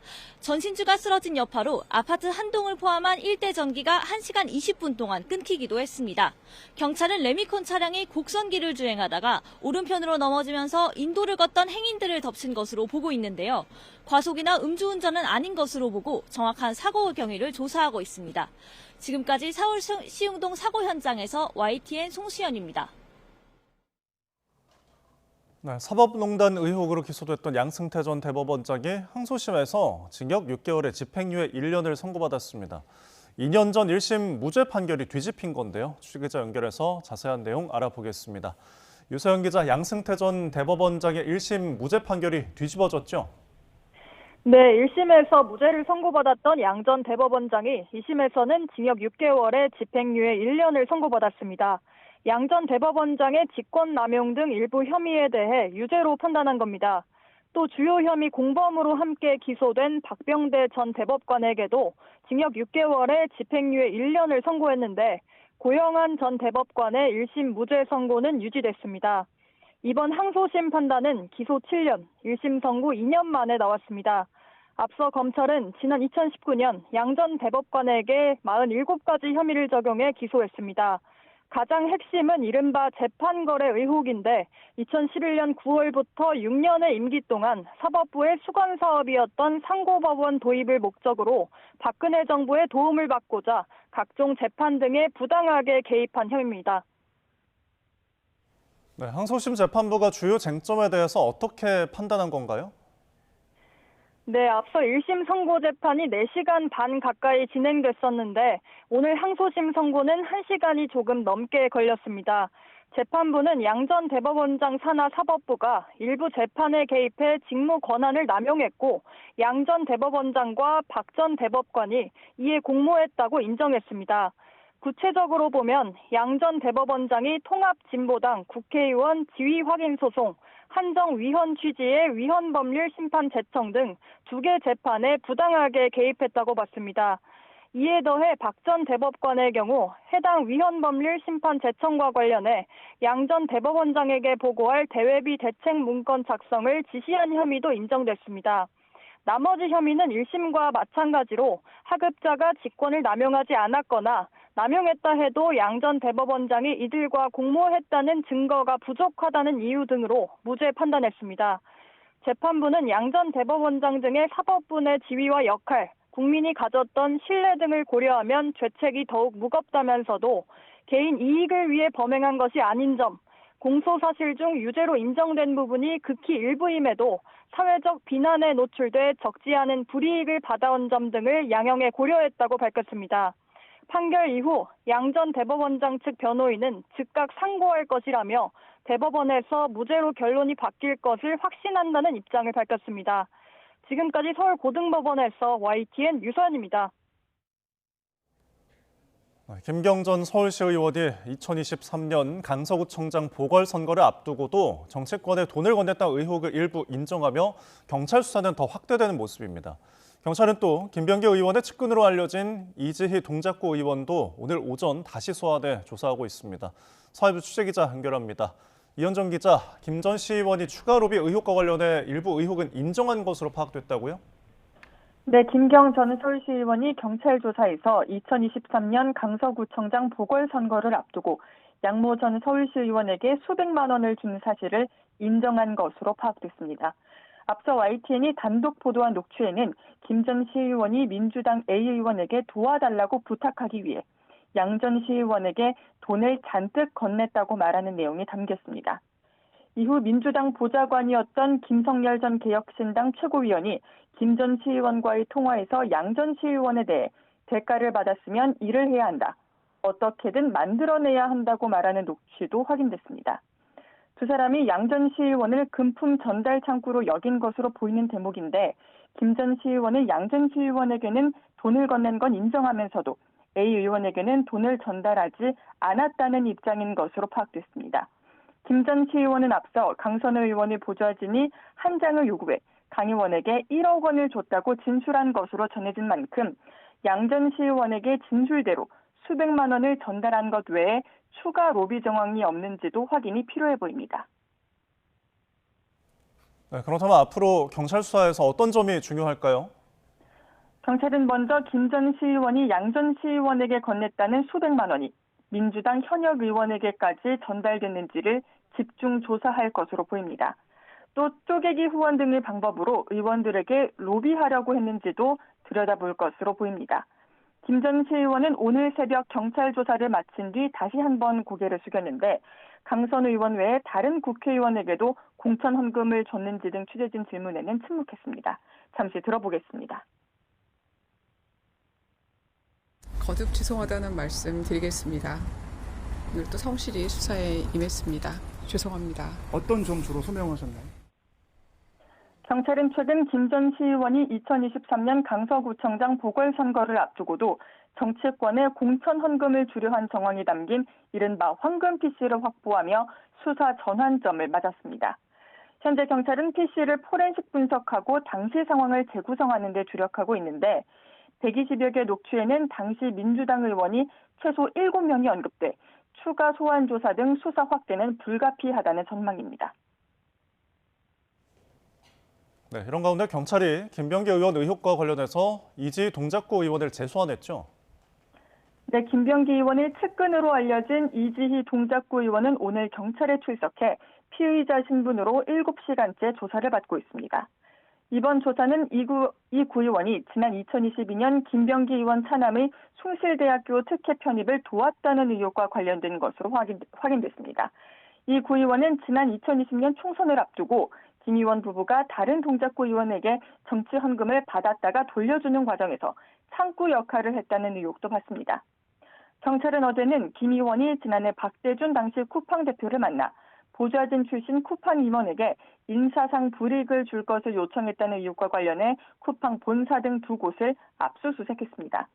S11: 전신주가 쓰러진 여파로 아파트 한 동을 포함한 일대 전기가 1시간 20분 동안 끊기기도 했습니다. 경찰은 레미콘 차량이 곡선길을 주행하다가 오른편으로 넘어지면서 인도를 걷던 행인들을 덮친 것으로 보고 있는데요. 과속이나 음주운전은 아닌 것으로 보고 정확한 사고 경위를 조사하고 있습니다. 지금까지 서울 시흥동 사고 현장에서 YTN 송수연입니다.
S9: 네, 사법농단 의혹으로 기소됐던 양승태 전 대법원장이 항소심에서 징역 6개월에 집행유예 1년을 선고받았습니다. 2년 전 1심 무죄 판결이 뒤집힌 건데요. 취재기자 연결해서 자세한 내용 알아보겠습니다. 유서연 기자, 양승태 전 대법원장의 1심 무죄 판결이 뒤집어졌죠?
S12: 네, 1심에서 무죄를 선고받았던 양 전 대법원장이 2심에서는 징역 6개월에 집행유예 1년을 선고받았습니다. 양 전 대법원장의 직권남용 등 일부 혐의에 대해 유죄로 판단한 겁니다. 또 주요 혐의 공범으로 함께 기소된 박병대 전 대법관에게도 징역 6개월에 집행유예 1년을 선고했는데 고영한 전 대법관의 1심 무죄 선고는 유지됐습니다. 이번 항소심 판단은 기소 7년, 1심 선고 2년 만에 나왔습니다. 앞서 검찰은 지난 2019년 양 전 대법관에게 47가지 혐의를 적용해 기소했습니다. 가장 핵심은 이른바 재판거래 의혹인데 2011년 9월부터 6년의 임기 동안 사법부의 수건사업이었던 상고법원 도입을 목적으로 박근혜 정부의 도움을 받고자 각종 재판 등에 부당하게 개입한 혐의입니다.
S9: 네, 항소심 재판부가 주요 쟁점에 대해서 어떻게 판단한 건가요?
S12: 네, 앞서 1심 선고 재판이 4시간 반 가까이 진행됐었는데 오늘 항소심 선고는 1시간이 조금 넘게 걸렸습니다. 재판부는 양 전 대법원장 산하 사법부가 일부 재판에 개입해 직무 권한을 남용했고 양 전 대법원장과 박 전 대법관이 이에 공모했다고 인정했습니다. 구체적으로 보면 양 전 대법원장이 통합진보당 국회의원 지위 확인 소송, 한정위헌 취지의 위헌법률 심판 제청 등 2개 재판에 부당하게 개입했다고 봤습니다. 이에 더해 박 전 대법관의 경우 해당 위헌법률 심판 제청과 관련해 양 전 대법원장에게 보고할 대외비 대책 문건 작성을 지시한 혐의도 인정됐습니다. 나머지 혐의는 1심과 마찬가지로 하급자가 직권을 남용하지 않았거나 남용했다 해도 양 전 대법원장이 이들과 공모했다는 증거가 부족하다는 이유 등으로 무죄 판단했습니다. 재판부는 양 전 대법원장 등의 사법부 내 지위와 역할, 국민이 가졌던 신뢰 등을 고려하면 죄책이 더욱 무겁다면서도 개인 이익을 위해 범행한 것이 아닌 점, 공소사실 중 유죄로 인정된 부분이 극히 일부임에도 사회적 비난에 노출돼 적지 않은 불이익을 받아온 점 등을 양형에 고려했다고 밝혔습니다. 판결 이후 양 전 대법원장 측 변호인은 즉각 상고할 것이라며 대법원에서 무죄로 결론이 바뀔 것을 확신한다는 입장을 밝혔습니다. 지금까지 서울고등법원에서 YTN 유서연입니다.
S9: 김경전 서울시 의원이 2023년 강서구청장 보궐선거를 앞두고도 정치권에 돈을 건넸다는 의혹을 일부 인정하며 경찰 수사는 더 확대되는 모습입니다. 경찰은 또 김병기 의원의 측근으로 알려진 이지희 동작구 의원도 오늘 오전 다시 소환해 조사하고 있습니다. 사회부 취재기자 연결합니다. 이현정 기자, 김 전 시의원이 추가 로비 의혹과 관련해 일부 의혹은 인정한 것으로 파악됐다고요?
S12: 네, 김경 전 서울시의원이 경찰 조사에서 2023년 강서구청장 보궐선거를 앞두고 양모 전 서울시의원에게 수백만 원을 준 사실을 인정한 것으로 파악됐습니다. 앞서 YTN이 단독 보도한 녹취에는 김 전 시의원이 민주당 A 의원에게 도와달라고 부탁하기 위해 양 전 시의원에게 돈을 잔뜩 건넸다고 말하는 내용이 담겼습니다. 이후 민주당 보좌관이었던 김성열 전 개혁신당 최고위원이 김 전 시의원과의 통화에서 양 전 시의원에 대해 대가를 받았으면 일을 해야 한다. 어떻게든 만들어내야 한다고 말하는 녹취도 확인됐습니다. 두 사람이 양 전 시의원을 금품 전달 창구로 여긴 것으로 보이는 대목인데 김 전 시의원은 양 전 시의원에게는 돈을 건넨 건 인정하면서도 A 의원에게는 돈을 전달하지 않았다는 입장인 것으로 파악됐습니다. 김 전 시의원은 앞서 강선우 의원의 보좌진이 한 장을 요구해 강 의원에게 1억 원을 줬다고 진술한 것으로 전해진 만큼 양 전 시의원에게 진술대로 수백만 원을 전달한 것 외에 추가 로비 정황이 없는지도 확인이 필요해 보입니다.
S9: 네, 그렇다면 앞으로 경찰 수사에서 어떤 점이 중요할까요?
S12: 경찰은 먼저 김 전 시의원이 양 전 시의원에게 건넸다는 수백만 원이 민주당 현역 의원에게까지 전달됐는지를 집중 조사할 것으로 보입니다. 또 쪼개기 후원 등의 방법으로 의원들에게 로비하려고 했는지도 들여다볼 것으로 보입니다. 김 전 시의원은 오늘 새벽 경찰 조사를 마친 뒤 다시 한번 고개를 숙였는데 강선 의원 외에 다른 국회의원에게도 공천 헌금을 줬는지 등 취재진 질문에는 침묵했습니다. 잠시 들어보겠습니다.
S10: 거듭 죄송하다는 말씀 드리겠습니다. 오늘 또 성실히 수사에 임했습니다. 죄송합니다.
S14: 어떤 점 주로 소명하셨나요?
S12: 경찰은 최근 김 전 시의원이 2023년 강서구청장 보궐선거를 앞두고도 정치권에 공천 헌금을 주려 한 정황이 담긴 이른바 황금 PC를 확보하며 수사 전환점을 맞았습니다. 현재 경찰은 PC를 포렌식 분석하고 당시 상황을 재구성하는 데 주력하고 있는데 120여 개 녹취에는 당시 민주당 의원이 최소 7명이 언급돼 추가 소환 조사 등 수사 확대는 불가피하다는 전망입니다.
S9: 네, 이런 가운데 경찰이 김병기 의원 의혹과 관련해서 이지희 동작구 의원을 재소환했죠?
S12: 네, 김병기 의원의 측근으로 알려진 이지희 동작구 의원은 오늘 경찰에 출석해 피의자 신분으로 7시간째 조사를 받고 있습니다. 이번 조사는 이 구 의원이 지난 2022년 김병기 의원 차남의 숭실대학교 특혜 편입을 도왔다는 의혹과 관련된 것으로 확인됐습니다. 이 구 의원은 지난 2020년 총선을 앞두고 김 의원 부부가 다른 동작구 의원에게 정치 헌금을 받았다가 돌려주는 과정에서 창구 역할을 했다는 의혹도 받습니다. 경찰은 어제는 김 의원이 지난해 박대준 당시 쿠팡 대표를 만나 보좌진 출신 쿠팡 임원에게 인사상 불이익을 줄 것을 요청했다는 의혹과 관련해 쿠팡 본사 등 두 곳을 압수수색했습니다.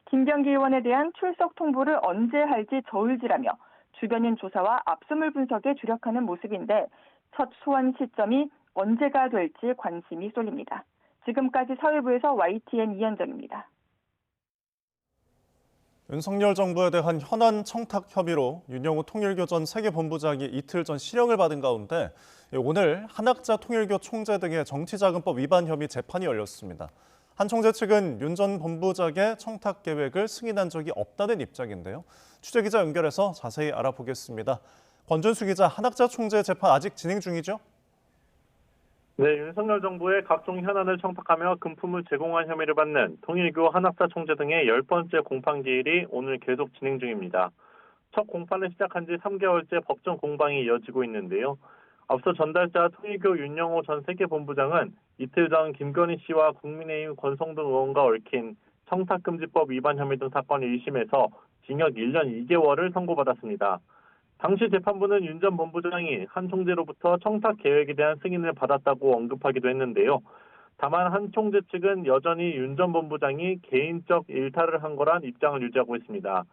S12: 김병기 의원에 대한 출석 통보를 언제 할지 저울질하며 주변인 조사와 압수물 분석에 주력하는 모습인데 첫 소환 시점이 언제가 될지 관심이 쏠립니다. 지금까지 사회부에서 YTN 이현정입니다.
S9: 윤석열 정부에 대한 현안 청탁 혐의로 윤영호 통일교 전 세계본부장이 이틀 전 실형을 받은 가운데 오늘 한학자 통일교 총재 등의 정치자금법 위반 혐의 재판이 열렸습니다. 한 총재 측은 윤 전 본부장의 청탁 계획을 승인한 적이 없다는 입장인데요. 취재기자 연결해서 자세히 알아보겠습니다. 권준수 기자, 한학자 총재 재판 아직 진행 중이죠?
S15: 네, 윤석열 정부의 각종 현안을 청탁하며 금품을 제공한 혐의를 받는 통일교 한학사 총재 등의 10번째 공판기일이 오늘 계속 진행 중입니다. 첫 공판을 시작한 지 3개월째 법정 공방이 이어지고 있는데요. 앞서 전달자 통일교 윤영호 전 세계본부장은 이틀 전 김건희 씨와 국민의힘 권성동 의원과 얽힌 청탁금지법 위반 혐의 등 사건 1심에서 징역 1년 2개월을 선고받았습니다. 당시 재판부는 윤 전 본부장이 한 총재로부터 청탁 계획에 대한 승인을 받았다고 언급하기도 했는데요. 다만 한 총재 측은 여전히 윤 전 본부장이 개인적 일탈을 한 거란 입장을 유지하고 있습니다.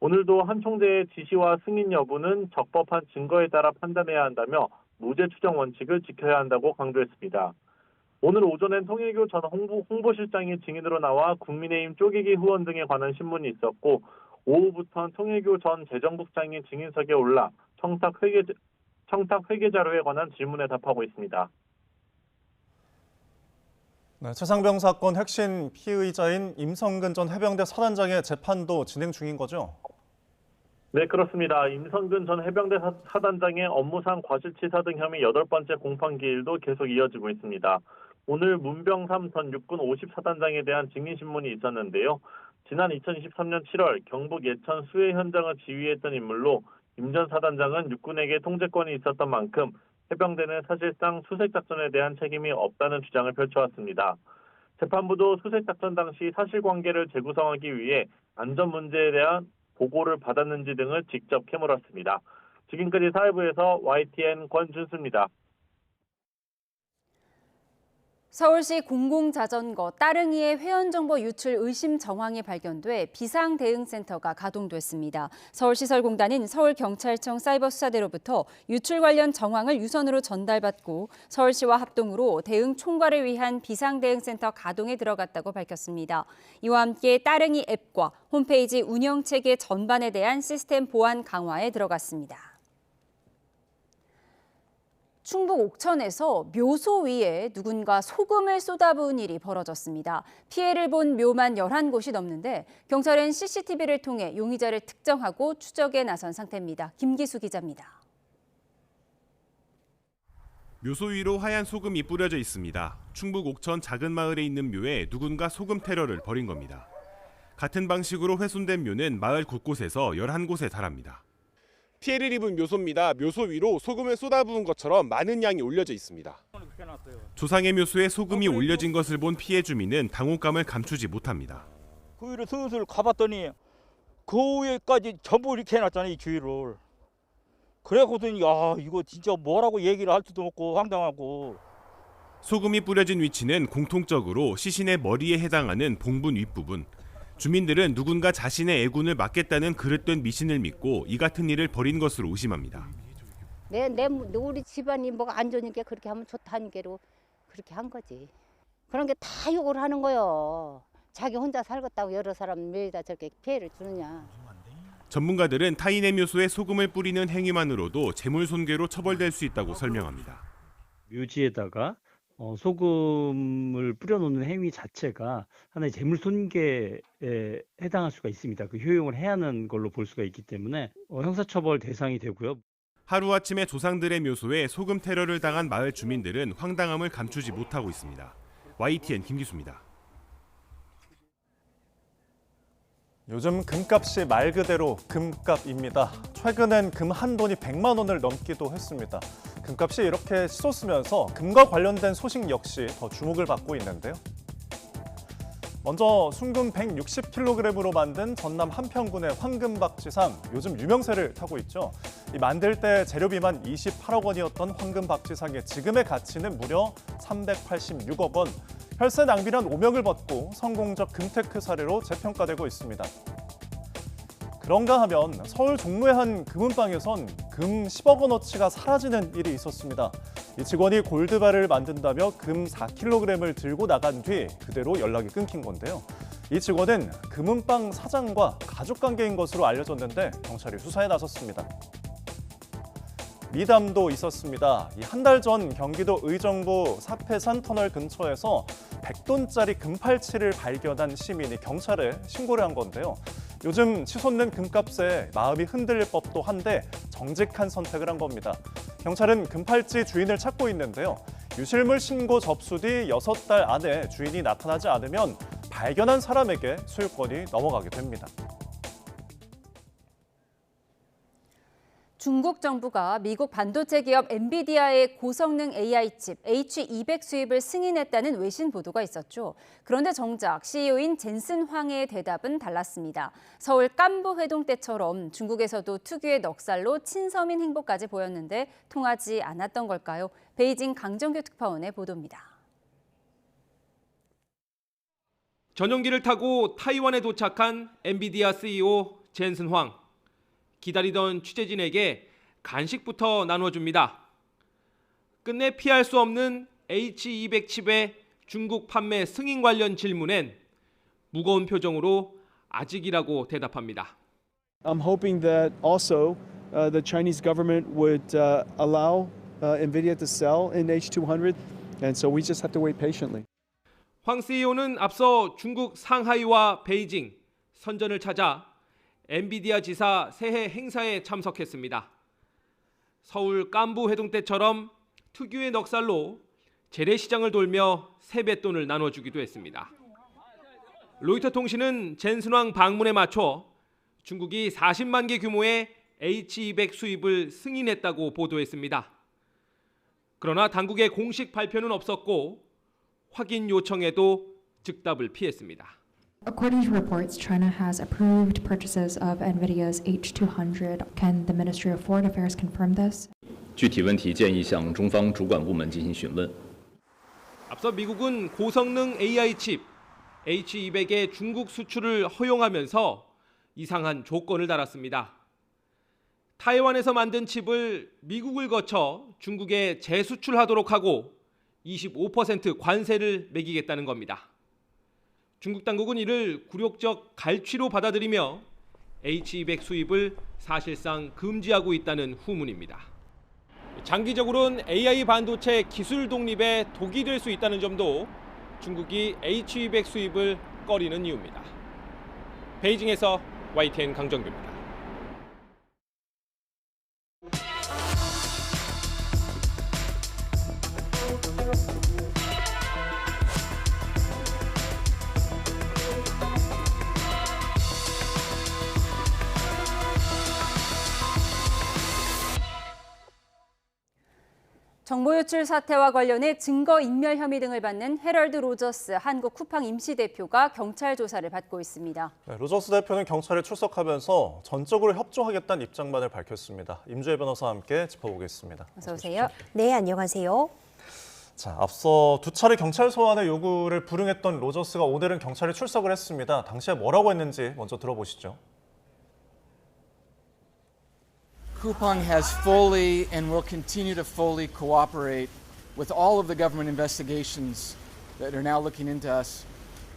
S15: 오늘도 한 총재의 지시와 승인 여부는 적법한 증거에 따라 판단해야 한다며 무죄 추정 원칙을 지켜야 한다고 강조했습니다. 오늘 오전엔 통일교 전 홍보실장이 증인으로 나와 국민의힘 쪼개기 후원 등에 관한 신문이 있었고 오후부터는 통일교 전 재정국장이 증인석에 올라 청탁 회계 자료에 관한 질문에 답하고 있습니다.
S9: 네, 최상병 사건 핵심 피의자인 임성근 전 해병대 사단장의 재판도 진행 중인 거죠?
S15: 네, 그렇습니다. 임성근 전 해병대 사단장의 업무상 과실치사 등 혐의 8번째 공판기일도 계속 이어지고 있습니다. 오늘 문병삼 전 육군 54단장에 대한 증인신문이 있었는데요. 지난 2023년 7월 경북 예천 수해 현장을 지휘했던 인물로 임 전 사단장은 육군에게 통제권이 있었던 만큼 해병대는 사실상 수색작전에 대한 책임이 없다는 주장을 펼쳐왔습니다. 재판부도 수색작전 당시 사실관계를 재구성하기 위해 안전 문제에 대한 보고를 받았는지 등을 직접 캐물었습니다. 지금까지 사회부에서 YTN 권준수입니다.
S1: 서울시 공공자전거 따릉이의 회원정보 유출 의심 정황이 발견돼 비상대응센터가 가동됐습니다. 서울시설공단은 서울경찰청 사이버수사대로부터 유출 관련 정황을 유선으로 전달받고 서울시와 합동으로 대응 총괄을 위한 비상대응센터 가동에 들어갔다고 밝혔습니다. 이와 함께 따릉이 앱과 홈페이지 운영체계 전반에 대한 시스템 보안 강화에 들어갔습니다. 충북 옥천에서 묘소 위에 누군가 소금을 쏟아부은 일이 벌어졌습니다. 피해를 본 묘만 11곳이 넘는데 경찰은 CCTV를 통해 용의자를 특정하고 추적에 나선 상태입니다. 김기수 기자입니다.
S13: 묘소 위로 하얀 소금이 뿌려져 있습니다. 충북 옥천 작은 마을에 있는 묘에 누군가 소금 테러를 벌인 겁니다. 같은 방식으로 훼손된 묘는 마을 곳곳에서 11곳에 달합니다. 피해를 입은 묘소입니다. 묘소 위로 소금을 쏟아부은 것처럼 많은 양이 올려져 있습니다. 조상의 묘소에 소금이 올려진 것을 본 피해 주민은 당혹감을 감추지 못합니다.
S16: 그 위로 슬슬 가봤더니 그 위에까지 전부 이렇게 해놨잖아요, 이 주위를. 그래갖고서는 이거 진짜 뭐라고 얘기를 할 수도 없고 황당하고.
S13: 소금이 뿌려진 위치는 공통적으로 시신의 머리에 해당하는 봉분 윗부분. 주민들은 누군가 자신의 애군을 막겠다는 그릇된 미신을 믿고 이 같은 일을 벌인 것으로 의심합니다.
S17: 우리 집안이 뭐가 안 좋으니까 그렇게 하면 좋다는 게로 그렇게 한 거지. 그런 게 다 욕을 하는 거요. 자기 혼자 살겠다고 여러 사람 매일다 저렇게 피해를 주느냐.
S13: 전문가들은 타인의 묘소에 소금을 뿌리는 행위만으로도 재물손괴로 처벌될 수 있다고 설명합니다.
S24: 묘지에다가 소금을 뿌려놓는 행위 자체가 하나의 재물손괴에 해당할 수가 있습니다. 그 효용을 해야 하는 걸로 볼 수가 있기 때문에 형사처벌 대상이 되고요.
S13: 하루아침에 조상들의 묘소에 소금 테러를 당한 마을 주민들은 황당함을 감추지 못하고 있습니다. YTN 김기수입니다.
S9: 요즘 금값이 말 그대로 금값입니다. 최근엔 금 한 돈이 100만 원을 넘기도 했습니다. 금값이 이렇게 치솟으면서 금과 관련된 소식 역시 더 주목을 받고 있는데요. 먼저 순금 160kg으로 만든 전남 한평군의 황금박지상, 요즘 유명세를 타고 있죠. 이 만들 때 재료비만 28억 원이었던 황금박지상의 지금의 가치는 무려 386억 원. 혈세 낭비란 오명을 벗고 성공적 금테크 사례로 재평가되고 있습니다. 그런가 하면 서울 종로의 한 금은방에선 금 10억 원어치가 사라지는 일이 있었습니다. 이 직원이 골드바를 만든다며 금 4kg을 들고 나간 뒤 그대로 연락이 끊긴 건데요. 이 직원은 금은방 사장과 가족관계인 것으로 알려졌는데 경찰이 수사에 나섰습니다. 미담도 있었습니다. 한 달 전 경기도 의정부 사패산 터널 근처에서 100돈짜리 금팔찌를 발견한 시민이 경찰에 신고를 한 건데요. 요즘 치솟는 금값에 마음이 흔들릴 법도 한데 정직한 선택을 한 겁니다. 경찰은 금팔찌 주인을 찾고 있는데요. 유실물 신고 접수 뒤 6달 안에 주인이 나타나지 않으면 발견한 사람에게 소유권이 넘어가게 됩니다.
S1: 중국 정부가 미국 반도체 기업 엔비디아의 고성능 AI 칩 H200 수입을 승인했다는 외신 보도가 있었죠. 그런데 정작 CEO인 젠슨 황의 대답은 달랐습니다. 서울 깐부 회동 때처럼 중국에서도 특유의 넉살로 친서민 행보까지 보였는데 통하지 않았던 걸까요? 베이징 강정규 특파원의 보도입니다.
S18: 전용기를 타고 타이완에 도착한 엔비디아 CEO 젠슨 황. 기다리던 취재진에게 간식부터 나눠줍니다. 끝내 피할 수 없는 H200 칩의 중국 판매 승인 관련 질문엔 무거운 표정으로 아직이라고 대답합니다.
S21: I'm hoping that also the Chinese government would allow NVIDIA to sell in H200, and so we just have to wait patiently.
S18: 황 CEO는 앞서 중국 상하이와 베이징, 선전을 찾아 엔비디아 지사 새해 행사에 참석했습니다. 서울 깐부 회동 때처럼 특유의 넉살로 재래시장을 돌며 세뱃돈을 나눠주기도 했습니다. 로이터 통신은 젠슨 황 방문에 맞춰 중국이 40만 개 규모의 H200 수입을 승인했다고 보도했습니다. 그러나 당국의 공식 발표는 없었고 확인 요청에도 즉답을 피했습니다.
S22: According to reports, China has approved purchases of NVIDIA's H200. Can the Ministry of Foreign Affairs confirm this?
S23: 具体问题建议向中方主管部门进行询问。
S18: 앞서 미국은 고성능 AI 칩 H200의 중국 수출을 허용하면서 이상한 조건을 달았습니다. 타이완에서 만든 칩을 미국을 거쳐 중국에 재수출하도록 하고 25% 관세를 매기겠다는 겁니다. 중국 당국은 이를 굴욕적 갈취로 받아들이며 H200 수입을 사실상 금지하고 있다는 후문입니다. 장기적으로는 AI 반도체 기술 독립에 독이 될 수 있다는 점도 중국이 H200 수입을 꺼리는 이유입니다. 베이징에서 YTN 강정규입니다.
S1: 정보유출 사태와 관련해 증거인멸 혐의 등을 받는 헤럴드 로저스 한국 쿠팡 임시대표가 경찰 조사를 받고 있습니다.
S9: 네, 로저스 대표는 경찰에 출석하면서 전적으로 협조하겠다는 입장만을 밝혔습니다. 임주혜 변호사와 함께 짚어보겠습니다.
S1: 어서 오세요.
S25: 네, 안녕하세요.
S9: 자, 앞서 두 차례 경찰 소환의 요구를 불응했던 로저스가 오늘은 경찰에 출석을 했습니다. 당시에 뭐라고 했는지 먼저 들어보시죠.
S26: Coupang has fully and will continue to fully cooperate with all of the government investigations that are now looking into us.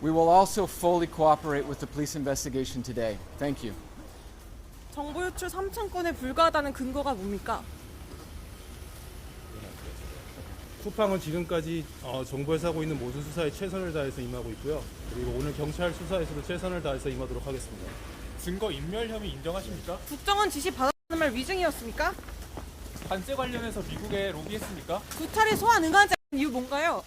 S26: We will also fully cooperate with the police investigation today. Thank you.
S27: 정보 유출 3천 건에 불과하다는 근거가 뭡니까?
S28: 쿠팡은 지금까지 정부에서 하고 있는 모든 수사에 최선을 다해서 임하고 있고요. 그리고 오늘 경찰 수사에서도 최선을 다해서 임하도록 하겠습니다.
S29: 증거 인멸 혐의 인정하십니까?
S27: 국정원 지시 받았다는 말 위증이었습니까?
S29: 관세 관련해서 미국에 로비했습니까?
S27: 두 차례 소환 응하지 않은 이유 뭔가요?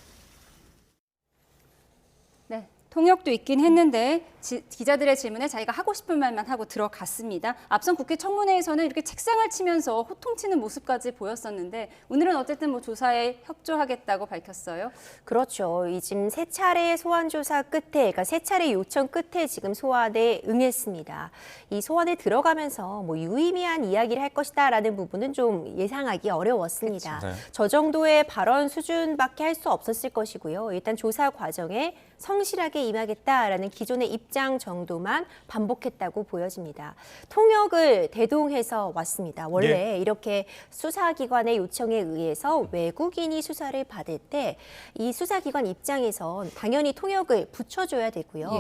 S1: 네, 통역도 있긴 했는데 기자들의 질문에 자기가 하고 싶은 말만 하고 들어갔습니다. 앞선 국회 청문회에서는 이렇게 책상을 치면서 호통치는 모습까지 보였었는데 오늘은 어쨌든 조사에 협조하겠다고 밝혔어요.
S25: 그렇죠. 이 지금 세 차례 소환 조사 끝에, 그러니까 세 차례 요청 끝에 지금 소환에 응했습니다. 이 소환에 들어가면서 유의미한 이야기를 할 것이다라는 부분은 좀 예상하기 어려웠습니다.
S30: 그렇죠. 네.
S25: 저 정도의 발언 수준밖에 할 수 없었을 것이고요. 일단 조사 과정에 성실하게 임하겠다라는 기존의 입장 정도만 반복했다고 보여집니다. 통역을 대동해서 왔습니다. 원래 이렇게 수사기관의 요청에 의해서 외국인이 수사를 받을 때 이 수사기관 입장에선 당연히 통역을 붙여줘야 되고요.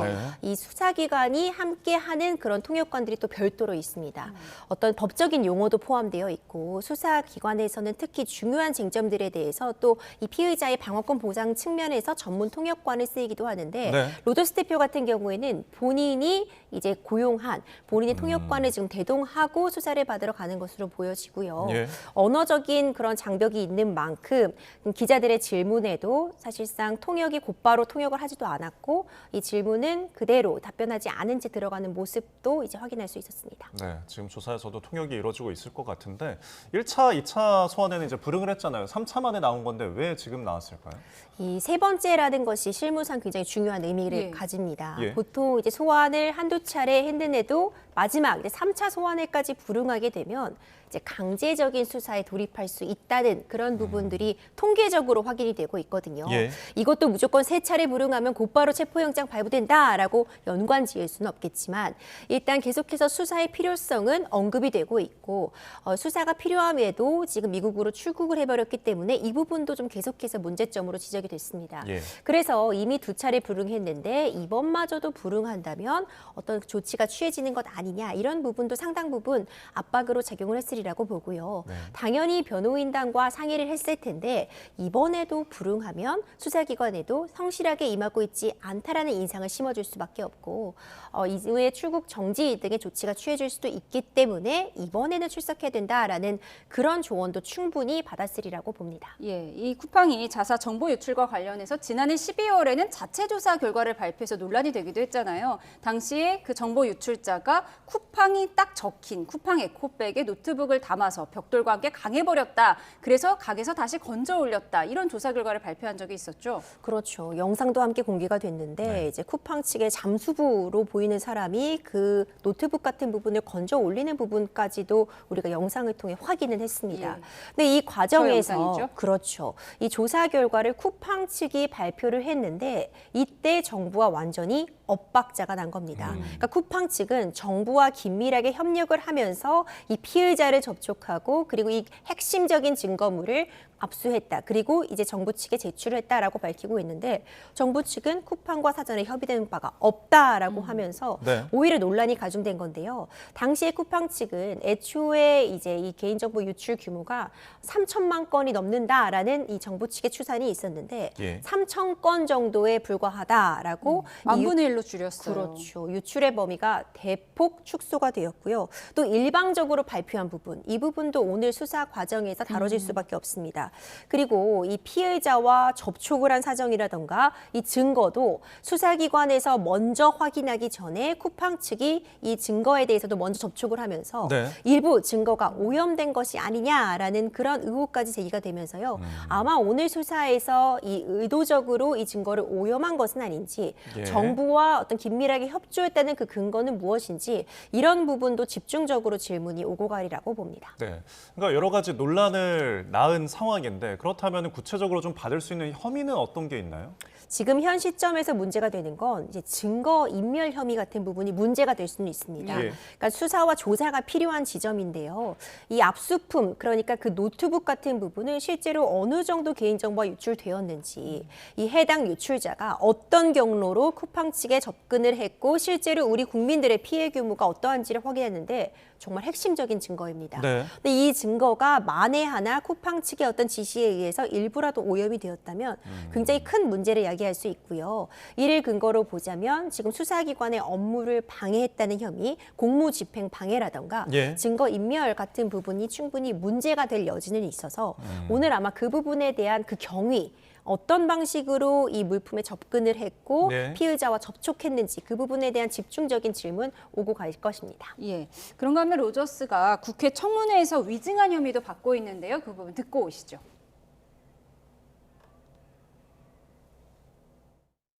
S25: 이 수사기관이 함께하는 그런 통역관들이 또 별도로 있습니다. 어떤 법적인 용어도 포함되어 있고 수사기관에서는 특히 중요한 쟁점들에 대해서 또 이 피의자의 방어권 보장 측면에서 전문 통역관을 쓰이기도 해왔는데
S9: 네.
S25: 로저스 대표 같은 경우에는 본인이 이제 고용한 본인의 통역관을 지금 대동하고 수사를 받으러 가는 것으로 보여지고요.
S9: 예.
S25: 언어적인 그런 장벽이 있는 만큼 기자들의 질문에도 사실상 통역이 곧바로 통역을 하지도 않았고 이 질문은 그대로 답변하지 않은 채 들어가는 모습도 이제 확인할 수 있었습니다.
S9: 네, 지금 조사에서도 통역이 이루어지고 있을 것 같은데 1차, 2차 소환에는 이제 불응을 했잖아요. 3차 만에 나온 건데 왜 지금 나왔을까요?
S25: 이 세 번째라는 것이 실무상 굉장히 중요한 의미를
S1: 예.
S25: 가집니다.
S9: 예.
S25: 보통 이제 소환을 한두 차례 했는데도 마지막 이제 3차 소환에까지 불응하게 되면 이제 강제적인 수사에 돌입할 수 있다는 그런 부분들이 통계적으로 확인이 되고 있거든요.
S9: 예.
S25: 이것도 무조건 3차례 불응하면 곧바로 체포영장 발부된다라고 연관 지을 수는 없겠지만 일단 계속해서 수사의 필요성은 언급이 되고 있고 수사가 필요함에도 지금 미국으로 출국을 해버렸기 때문에 이 부분도 좀 계속해서 문제점으로 지적이 됐습니다.
S9: 예.
S25: 그래서 이미 2차례 불응했는데 이번마저도 불응한다면 어떤 조치가 취해지는 것 아니냐 이런 부분도 상당 부분 압박으로 작용을 했으리라고 보고요.
S9: 네.
S25: 당연히 변호인단과 상의를 했을 텐데 이번에도 불응하면 수사기관에도 성실하게 임하고 있지 않다라는 인상을 심어줄 수밖에 없고 이후에 출국 정지 등의 조치가 취해질 수도 있기 때문에 이번에는 출석해야 된다라는 그런 조언도 충분히 받았으리라고 봅니다.
S1: 예, 이 쿠팡이 자사 정보 유출과 관련해서 지난해 12월에는 자체 조사 결과를 발표해서 논란이 되기도 했잖아요. 당시에 그 정보 유출자가 쿠팡이 딱 적힌 쿠팡 에코백에 노트북을 담아서 벽돌과 함께 강해버렸다. 그래서 가게에서 다시 건져 올렸다. 이런 조사 결과를 발표한 적이 있었죠.
S25: 그렇죠. 영상도 함께 공개가 됐는데 이제 쿠팡 측의 잠수부로 보이는 사람이 그 노트북 같은 부분을 건져 올리는 부분까지도 우리가 영상을 통해 확인을 했습니다.
S1: 예.
S25: 근데 이 과정에서
S1: 영상이죠?
S25: 그렇죠. 이 조사 결과를 쿠팡 측이 발표를 했는데 이때 정부와 완전히 엇박자가 난 겁니다. 그러니까 쿠팡 측은 정부와 긴밀하게 협력을 하면서 이 피의자를 접촉하고 그리고 이 핵심적인 증거물을 압수했다. 그리고 이제 정부 측에 제출을 했다라고 밝히고 있는데 정부 측은 쿠팡과 사전에 협의된 바가 없다라고 하면서
S9: 네.
S25: 오히려 논란이 가중된 건데요. 당시에 쿠팡 측은 애초에 이제 이 개인정보 유출 규모가 3천만 건이 넘는다라는 이 정부 측의 추산이 있었는데
S9: 예.
S25: 3천 건 정도에 불과하다라고
S1: 만 분의 1로 줄였어요.
S25: 그렇죠. 유출의 범위가 대폭 축소가 되었고요. 또 일방적으로 발표한 부분, 이 부분도 오늘 수사 과정에서 다뤄질 수밖에 없습니다. 그리고 이 피해자와 접촉을 한 사정이라던가 이 증거도 수사기관에서 먼저 확인하기 전에 쿠팡 측이 이 증거에 대해서도 먼저 접촉을 하면서
S9: 네.
S25: 일부 증거가 오염된 것이 아니냐라는 그런 의혹까지 제기가 되면서요. 아마 오늘 수사에서 이 의도적으로 이 증거를 오염한 것은 아닌지
S9: 예.
S25: 정부와 어떤 긴밀하게 협조했다는 그 근거는 무엇인지 이런 부분도 집중적으로 질문이 오고 가리라고 봅니다.
S9: 네, 그러니까 여러 가지 논란을 낳은 상황인데 그렇다면 구체적으로 좀 받을 수 있는 혐의는 어떤 게 있나요?
S25: 지금 현 시점에서 문제가 되는 건 이제 증거 인멸 혐의 같은 부분이 문제가 될 수는 있습니다.
S9: 예.
S25: 그러니까 수사와 조사가 필요한 지점인데요. 이 압수품, 그러니까 그 노트북 같은 부분은 실제로 어느 정도 개인정보가 유출되었는지 이 해당 유출자가 어떤 경로로 쿠팡 측에 접근을 했고 실제로 우리 국민들의 피해 규모가 어떠한지를 확인했는데 정말 핵심적인 증거입니다.
S9: 네.
S25: 근데 이 증거가 만에 하나 쿠팡 측의 어떤 지시에 의해서 일부라도 오염이 되었다면 굉장히 큰 문제를 야기할 수 있고요. 이를 근거로 보자면 지금 수사기관의 업무를 방해했다는 혐의, 공무집행 방해라던가
S9: 예.
S25: 증거 인멸 같은 부분이 충분히 문제가 될 여지는 있어서 오늘 아마 그 부분에 대한 그 경위, 어떤 방식으로 이 물품에 접근을 했고
S9: 네.
S25: 피의자와 접촉했는지 그 부분에 대한 집중적인 질문 오고 갈 것입니다.
S1: 예. 그런가 하면 로저스가 국회 청문회에서 위증한 혐의도 받고 있는데요. 그 부분 듣고 오시죠.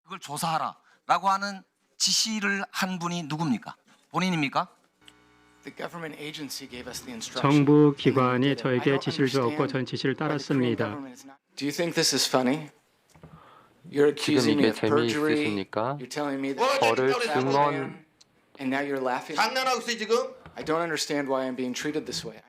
S2: 그걸 조사하라라고 하는 지시를 한 분이 누굽니까? 본인입니까?
S3: 정부 기관이 저에게 지시를 주었고 전 지시를 따랐습니다.
S4: Do you think this is funny? You're
S5: 지금
S4: accusing me
S5: 이게
S4: of perjury.
S5: 재미있으십니까?
S4: You're telling me that
S5: 저를
S4: I
S5: 증언
S4: and now you're laughing.
S2: 장난하고 있어요 지금?
S4: I don't understand why I'm being treated this way.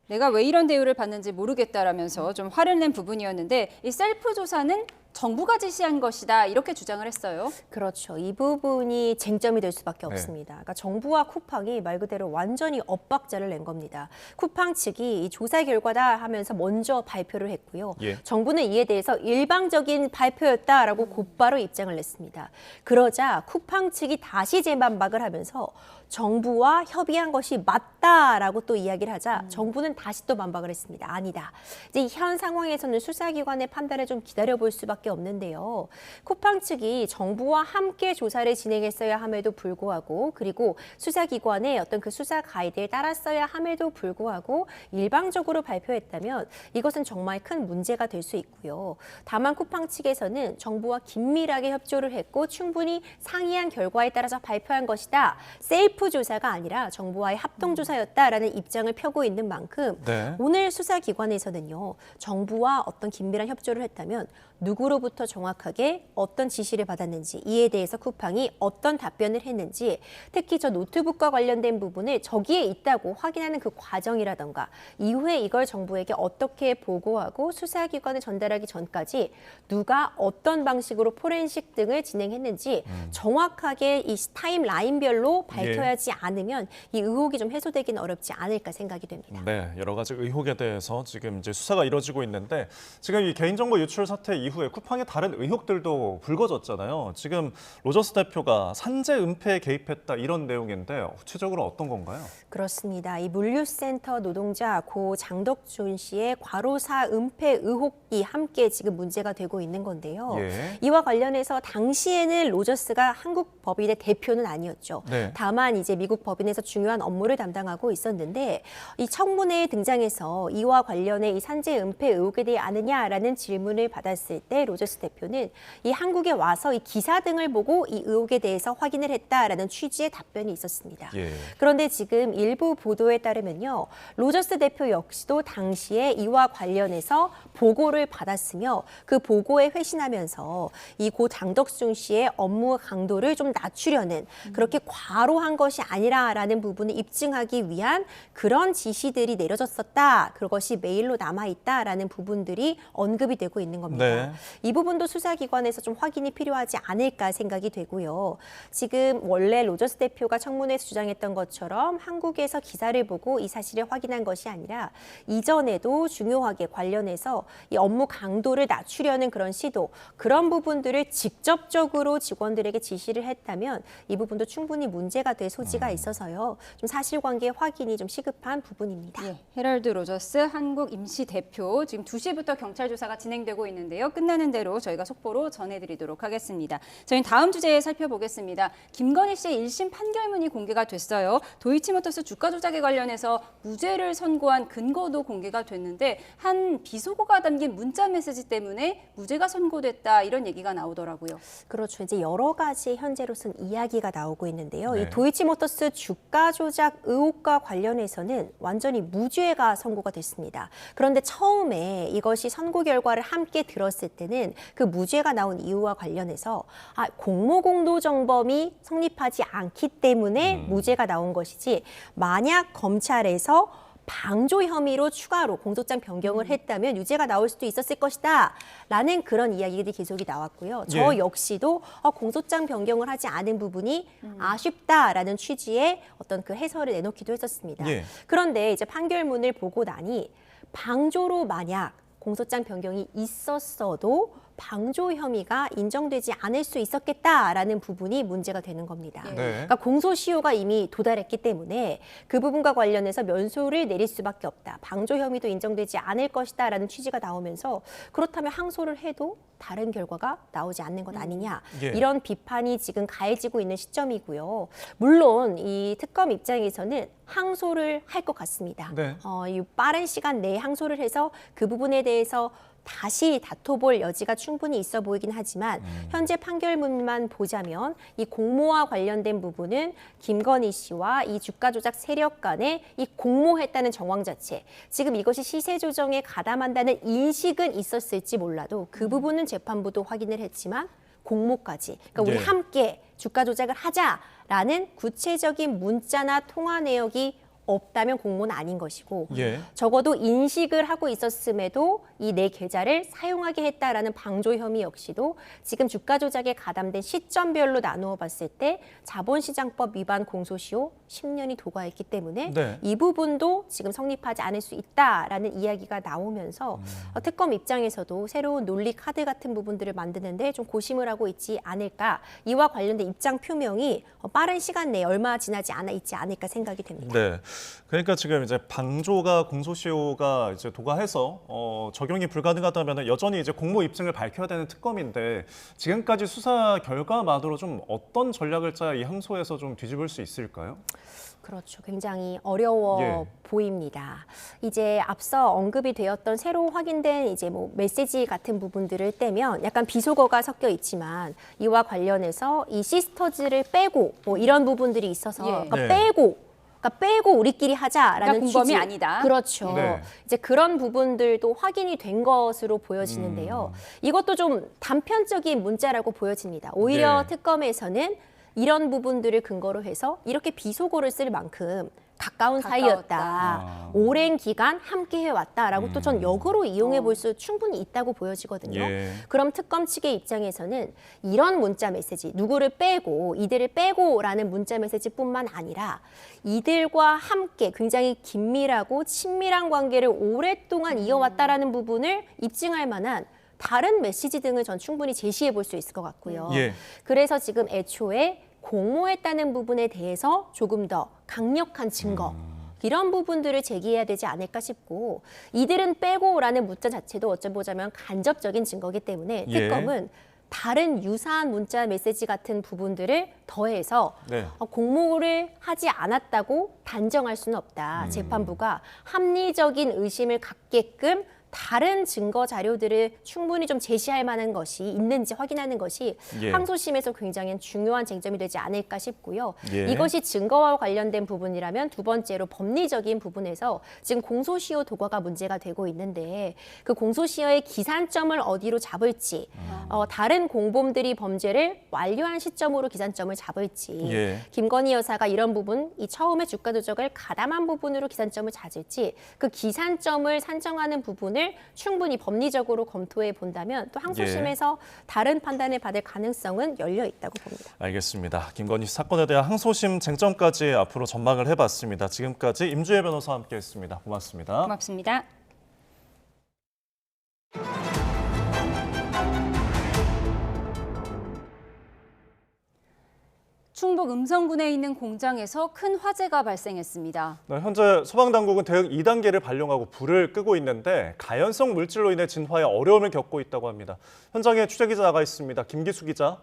S1: 내가 왜 이런 대우를 받는지 모르겠다라면서 좀 화를 낸 부분이었는데 이 셀프 조사는 정부가 지시한 것이다 이렇게 주장을 했어요.
S25: 그렇죠. 이 부분이 쟁점이 될 수밖에
S9: 네.
S25: 없습니다. 그러니까 정부와 쿠팡이 말 그대로 완전히 엇박자를 낸 겁니다. 쿠팡 측이 이 조사 결과다 하면서 먼저 발표를 했고요.
S9: 예.
S25: 정부는 이에 대해서 일방적인 발표였다라고 곧바로 입장을 냈습니다. 그러자 쿠팡 측이 다시 재반박을 하면서 정부와 협의한 것이 맞다라고 또 이야기를 하자 정부는 다시 또 반박을 했습니다. 아니다. 이제 현 상황에서는 수사기관의 판단을 좀 기다려볼 수밖에 없는데요. 쿠팡 측이 정부와 함께 조사를 진행했어야 함에도 불구하고 그리고 수사기관의 어떤 그 수사 가이드에 따랐어야 함에도 불구하고 일방적으로 발표했다면 이것은 정말 큰 문제가 될 수 있고요. 다만 쿠팡 측에서는 정부와 긴밀하게 협조를 했고 충분히 상이한 결과에 따라서 발표한 것이다. 셀프 조사가 아니라 정부와의 합동 조사였다라는 입장을 펴고 있는 만큼
S9: 네.
S25: 오늘 수사기관에서는요. 정부와 어떤 긴밀한 협조를 했다면 누구로부터 정확하게 어떤 지시를 받았는지 이에 대해서 쿠팡이 어떤 답변을 했는지 특히 저 노트북과 관련된 부분을 저기에 있다고 확인하는 그 과정이라던가 이후에 이걸 정부에게 어떻게 보고하고 수사기관에 전달하기 전까지 누가 어떤 방식으로 포렌식 등을 진행했는지 정확하게 이 타임라인별로 밝혀야지 않으면 이 의혹이 좀 해소되기는 어렵지 않을까 생각이 됩니다.
S9: 네, 여러 가지 의혹에 대해서 지금 이제 수사가 이뤄지고 있는데 지금 이 개인정보 유출 사태 이후에 쿠팡의 다른 의혹들도 불거졌잖아요. 지금 로저스 대표가 산재 은폐에 개입했다 이런 내용인데 구체적으로 어떤 건가요?
S25: 그렇습니다. 이 물류센터 노동자 고 장덕준 씨의 과로사 은폐 의혹이 함께 지금 문제가 되고 있는 건데요.
S9: 예.
S25: 이와 관련해서 당시에는 로저스가 한국 법인의 대표는 아니었죠.
S9: 네.
S25: 다만 이제 미국 법인에서 중요한 업무를 담당하고 있었는데 이 청문회에 등장해서 이와 관련해 이 산재 은폐 의혹에 대해 아느냐라는 질문을 받았을 때 로저스 대표는 이 한국에 와서 이 기사 등을 보고 이 의혹에 대해서 확인을 했다라는 취지의 답변이 있었습니다.
S9: 예.
S25: 그런데 지금 일부 보도에 따르면요. 로저스 대표 역시도 당시에 이와 관련해서 보고를 받았으며 그 보고에 회신하면서 이 고 장덕준 씨의 업무 강도를 좀 낮추려는 그렇게 과로한 것이 아니라라는 부분을 입증하기 위한 그런 지시들이 내려졌었다. 그것이 메일로 남아있다라는 부분들이 언급이 되고 있는 겁니다.
S9: 네.
S25: 이 부분도 수사기관에서 좀 확인이 필요하지 않을까 생각이 되고요. 지금 원래 로저스 대표가 청문회에서 주장했던 것처럼 한국에서 기사를 보고 이 사실을 확인한 것이 아니라 이전에도 중요하게 관련해서 이 업무 강도를 낮추려는 그런 시도, 그런 부분들을 직접적으로 직원들에게 지시를 했다면 이 부분도 충분히 문제가 될 소지가 있어서요. 좀 사실관계 확인이 좀 시급한 부분입니다.
S1: 예, 헤럴드 로저스 한국 임시 대표 지금 2시부터 경찰 조사가 진행되고 있는데요. 끝나는 대로 저희가 속보로 전해드리도록 하겠습니다. 저희는 다음 주제에 살펴보겠습니다. 김건희 씨의 1심 판결문이 공개가 됐어요. 도이치모터스 주가 조작에 관련해서 무죄를 선고한 근거도 공개가 됐는데 한 비속어가 담긴 문자 메시지 때문에 무죄가 선고됐다 이런 얘기가 나오더라고요.
S25: 그렇죠. 이제 여러 가지 현재로서는 이야기가 나오고 있는데요.
S9: 네.
S25: 이 도이치모터스 주가 조작 의혹과 관련해서는 완전히 무죄가 선고가 됐습니다. 그런데 처음에 이것이 선고 결과를 함께 들었을 때는 그 무죄가 나온 이유와 관련해서 공모공도정범이 성립하지 않기 때문에 무죄가 나온 것이지 만약 검찰에서 방조 혐의로 추가로 공소장 변경을 했다면 유죄가 나올 수도 있었을 것이다 라는 그런 이야기들이 계속이 나왔고요. 저
S9: 예.
S25: 역시도 공소장 변경을 하지 않은 부분이 아쉽다라는 취지의 어떤 그 해설을 내놓기도 했었습니다.
S9: 예.
S25: 그런데 이제 판결문을 보고 나니 방조로 만약 공소장 변경이 있었어도 방조 혐의가 인정되지 않을 수 있었겠다라는 부분이 문제가 되는 겁니다.
S9: 네.
S25: 그러니까 공소시효가 이미 도달했기 때문에 그 부분과 관련해서 면소를 내릴 수밖에 없다. 방조 혐의도 인정되지 않을 것이다라는 취지가 나오면서 그렇다면 항소를 해도 다른 결과가 나오지 않는 것 아니냐.
S9: 예.
S25: 이런 비판이 지금 가해지고 있는 시점이고요. 물론 이 특검 입장에서는 항소를 할 것 같습니다.
S9: 네.
S25: 이 빠른 시간 내에 항소를 해서 그 부분에 대해서 다시 다퉈볼 여지가 충분히 있어 보이긴 하지만 현재 판결문만 보자면 이 공모와 관련된 부분은 김건희 씨와 이 주가 조작 세력 간에 이 공모했다는 정황 자체, 지금 이것이 시세 조정에 가담한다는 인식은 있었을지 몰라도 그 부분은 재판부도 확인을 했지만 공모까지, 그러니까 우리
S9: 네.
S25: 함께 주가 조작을 하자라는 구체적인 문자나 통화 내역이 없다면 공모는 아닌 것이고
S9: 예.
S25: 적어도 인식을 하고 있었음에도 이 내 계좌를 사용하게 했다라는 방조 혐의 역시도 지금 주가 조작에 가담된 시점별로 나누어 봤을 때 자본시장법 위반 공소시효 10년이 도과했기 때문에
S9: 네.
S25: 이 부분도 지금 성립하지 않을 수 있다라는 이야기가 나오면서 특검 입장에서도 새로운 논리 카드 같은 부분들을 만드는데 좀 고심을 하고 있지 않을까. 이와 관련된 입장 표명이 빠른 시간 내에 얼마 지나지 않아 있지 않을까 생각이 됩니다.
S9: 네. 그러니까 지금 이제 방조가 공소시효가 이제 도과해서 적용이 불가능하다면 여전히 이제 공모 입증을 밝혀야 되는 특검인데 지금까지 수사 결과만으로 좀 어떤 전략을 짜야 이 항소에서 좀 뒤집을 수 있을까요?
S25: 그렇죠. 굉장히 어려워 보입니다. 이제 앞서 언급이 되었던 새로 확인된 이제 뭐 메시지 같은 부분들을 떼면 약간 비속어가 섞여 있지만 이와 관련해서 이 시스터즈를 빼고 뭐 이런 부분들이 있어서 그러니까 빼고 우리끼리 하자라는
S1: 공범이
S25: 취지.
S1: 아니다.
S25: 그렇죠.
S9: 네.
S25: 이제 그런 부분들도 확인이 된 것으로 보여지는데요. 이것도 좀 단편적인 문자라고 보여집니다. 오히려 특검에서는 이런 부분들을 근거로 해서 이렇게 비속어를 쓸 만큼 가까운 사이였다. 오랜 기간 함께 해왔다라고 또 전 역으로 이용해 볼 수 충분히 있다고 보여지거든요. 그럼 특검 측의 입장에서는 이런 문자 메시지, 누구를 빼고, 이들을 빼고라는 문자 메시지뿐만 아니라 이들과 함께 굉장히 긴밀하고 친밀한 관계를 오랫동안 이어왔다라는 부분을 입증할 만한 다른 메시지 등을 전 충분히 제시해 볼 수 있을 것 같고요. 그래서 지금 애초에 공모했다는 부분에 대해서 조금 더 강력한 증거 이런 부분들을 제기해야 되지 않을까 싶고 이들은 빼고라는 문자 자체도 어쩌보자면 간접적인 증거이기 때문에 특검은 다른 유사한 문자 메시지 같은 부분들을 더해서 공모를 하지 않았다고 단정할 수는 없다. 재판부가 합리적인 의심을 갖게끔 다른 증거 자료들을 충분히 좀 제시할 만한 것이 있는지 확인하는 것이 항소심에서 굉장히 중요한 쟁점이 되지 않을까 싶고요. 이것이 증거와 관련된 부분이라면 두 번째로 법리적인 부분에서 지금 공소시효 도과가 문제가 되고 있는데 그 공소시효의 기산점을 어디로 잡을지 다른 공범들이 범죄를 완료한 시점으로 기산점을 잡을지 김건희 여사가 이런 부분 이 처음에 주가 조작을 가담한 부분으로 기산점을 찾을지 그 기산점을 산정하는 부분을 충분히 법리적으로 검토해 본다면 또 항소심에서 다른 판단을 받을 가능성은 열려 있다고 봅니다.
S9: 알겠습니다. 김건희 사건에 대한 항소심 쟁점까지 앞으로 전망을 해봤습니다. 지금까지 임주혜 변호사와 함께했습니다. 고맙습니다.
S1: 고맙습니다. 충북 음성군에 있는 공장에서 큰 화재가 발생했습니다.
S9: 네, 현재 소방당국은 대응 2단계를 발령하고 불을 끄고 있는데 가연성 물질로 인해 진화에 어려움을 겪고 있다고 합니다. 현장에 취재기자 나가 있습니다. 김기수 기자.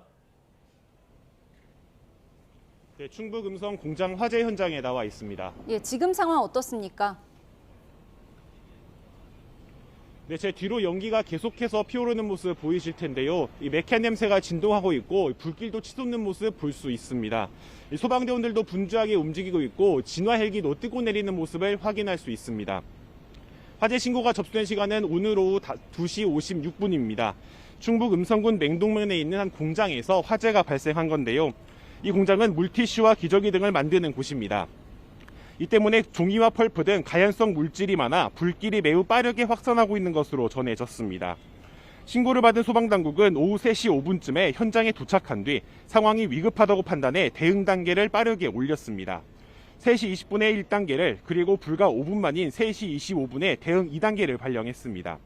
S5: 네, 충북 음성 공장 화재 현장에 나와 있습니다.
S1: 지금 상황 어떻습니까?
S5: 네, 제 뒤로 연기가 계속해서 피오르는 모습 보이실 텐데요. 이 메캔 냄새가 진동하고 있고 불길도 치솟는 모습 볼 수 있습니다. 이 소방대원들도 분주하게 움직이고 있고 진화 헬기도 뜨고 내리는 모습을 확인할 수 있습니다. 화재 신고가 접수된 시간은 오늘 오후 2시 56분입니다. 충북 음성군 맹동면에 있는 한 공장에서 화재가 발생한 건데요. 이 공장은 물티슈와 기저귀 등을 만드는 곳입니다. 이 때문에 종이와 펄프 등 가연성 물질이 많아 불길이 매우 빠르게 확산하고 있는 것으로 전해졌습니다. 신고를 받은 소방당국은 오후 3시 5분쯤에 현장에 도착한 뒤 상황이 위급하다고 판단해 대응 단계를 빠르게 올렸습니다. 3시 20분에 1단계를 그리고 불과 5분 만인 3시 25분에 대응 2단계를 발령했습니다.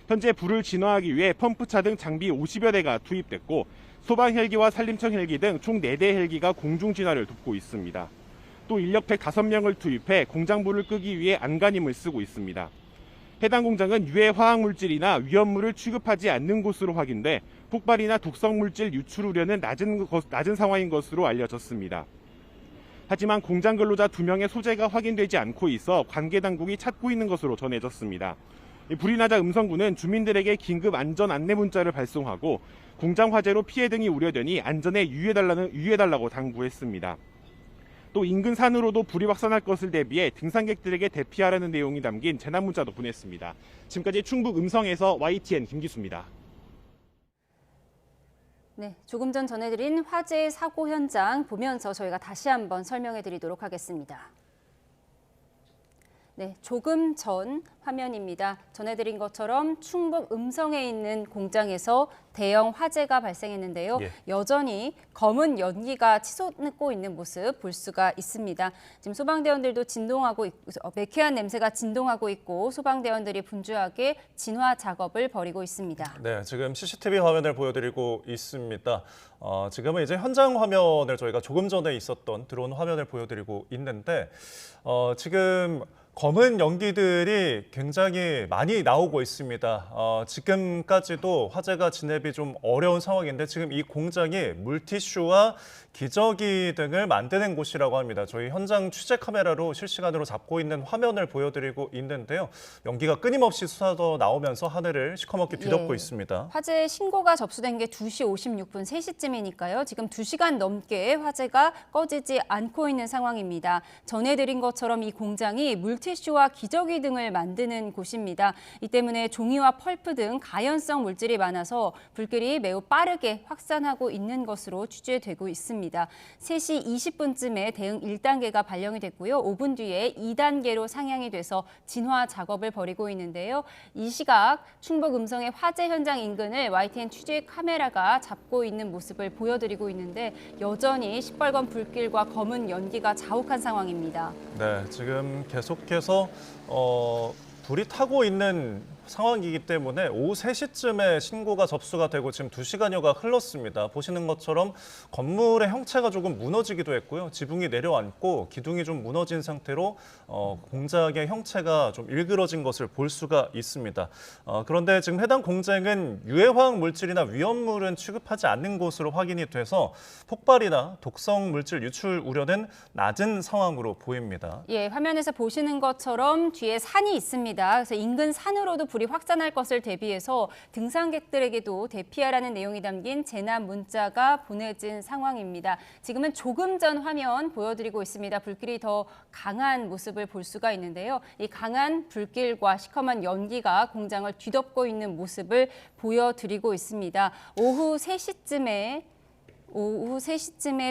S5: 현재 불을 진화하기 위해 펌프차 등 장비 50여 대가 투입됐고 소방 헬기와 산림청 헬기 등 총 4대 헬기가 공중 진화를 돕고 있습니다. 또 인력 105명을 투입해 공장불을 끄기 위해 안간힘을 쓰고 있습니다. 해당 공장은 유해 화학물질이나 위험물을 취급하지 않는 곳으로 확인돼 폭발이나 독성물질 유출 우려는 낮은 상황인 것으로 알려졌습니다. 하지만 공장 근로자 2명의 소재가 확인되지 않고 있어 관계당국이 찾고 있는 것으로 전해졌습니다. 불이 나자 음성군은 주민들에게 긴급 안전 안내 문자를 발송하고 공장 화재로 피해 등이 우려되니 안전에 유의해달라고 당부했습니다. 또 인근 산으로도 불이 확산할 것을 대비해 등산객들에게 대피하라는 내용이 담긴 재난 문자도 보냈습니다. 지금까지 충북 음성에서 YTN 김기수입니다.
S1: 네, 조금 전 전해드린 화재 사고 현장 보면서 저희가 다시 한번 설명해 드리도록 하겠습니다. 네, 조금 전 화면입니다. 전해드린 것처럼 충북 음성에 있는 공장에서 대형 화재가 발생했는데요.
S9: 예.
S1: 여전히 검은 연기가 치솟고 있는 모습 볼 수가 있습니다. 지금 소방대원들도 진동하고 매캐한 냄새가 진동하고 있고 소방대원들이 분주하게 진화 작업을 벌이고 있습니다.
S9: 네, 지금 CCTV 화면을 보여드리고 있습니다. 지금은 이제 현장 화면을 저희가 조금 전에 있었던 드론 화면을 보여드리고 있는데 지금 검은 연기들이 굉장히 많이 나오고 있습니다. 지금까지도 화재가 진압이 좀 어려운 상황인데 지금 이 공장이 물티슈와 기저귀 등을 만드는 곳이라고 합니다. 저희 현장 취재 카메라로 실시간으로 잡고 있는 화면을 보여드리고 있는데요. 연기가 끊임없이 쏟아져 나오면서 하늘을 시커멓게 뒤덮고 있습니다.
S1: 화재 신고가 접수된 게 2시 56분, 3시쯤이니까요. 지금 2시간 넘게 화재가 꺼지지 않고 있는 상황입니다. 전해드린 것처럼 이 공장이 물티슈와 기저귀 등을 만드는 곳입니다. 이 때문에 종이와 펄프 등 가연성 물질이 많아서 불길이 매우 빠르게 확산하고 있는 것으로 추정되고 있습니다. 3시 20분쯤에 대응 1단계가 발령이 됐고요. 5분 뒤에 2단계로 상향이 돼서 진화 작업을 벌이고 있는데요. 이 시각 충북 음성의 화재 현장 인근을 YTN 취재 카메라가 잡고 있는 모습을 보여드리고 있는데 여전히 시뻘건 불길과 검은 연기가 자욱한 상황입니다.
S9: 네, 지금 계속해서 불이 타고 있는 상황이기 때문에 오후 3시쯤에 신고가 접수가 되고 지금 2시간여가 흘렀습니다. 보시는 것처럼 건물의 형체가 조금 무너지기도 했고요. 지붕이 내려앉고 기둥이 좀 무너진 상태로 공장의 형체가 좀 일그러진 것을 볼 수가 있습니다. 그런데 지금 해당 공장은 유해화학 물질이나 위험물은 취급하지 않는 것으로 확인이 돼서 폭발이나 독성 물질 유출 우려는 낮은 상황으로 보입니다.
S1: 예, 화면에서 보시는 것처럼 뒤에 산이 있습니다. 그래서 인근 산으로도 불이 확산할 것을 대비해서 등산객들에게도 대피하라는 내용이 담긴 재난 문자가 보내진 상황입니다. 지금은 조금 전 화면 보여드리고 있습니다. 불길이 더 강한 모습을 볼 수가 있는데요. 이 강한 불길과 시커먼 연기가 공장을 뒤덮고 있는 모습을 보여드리고 있습니다. 오후 3시쯤에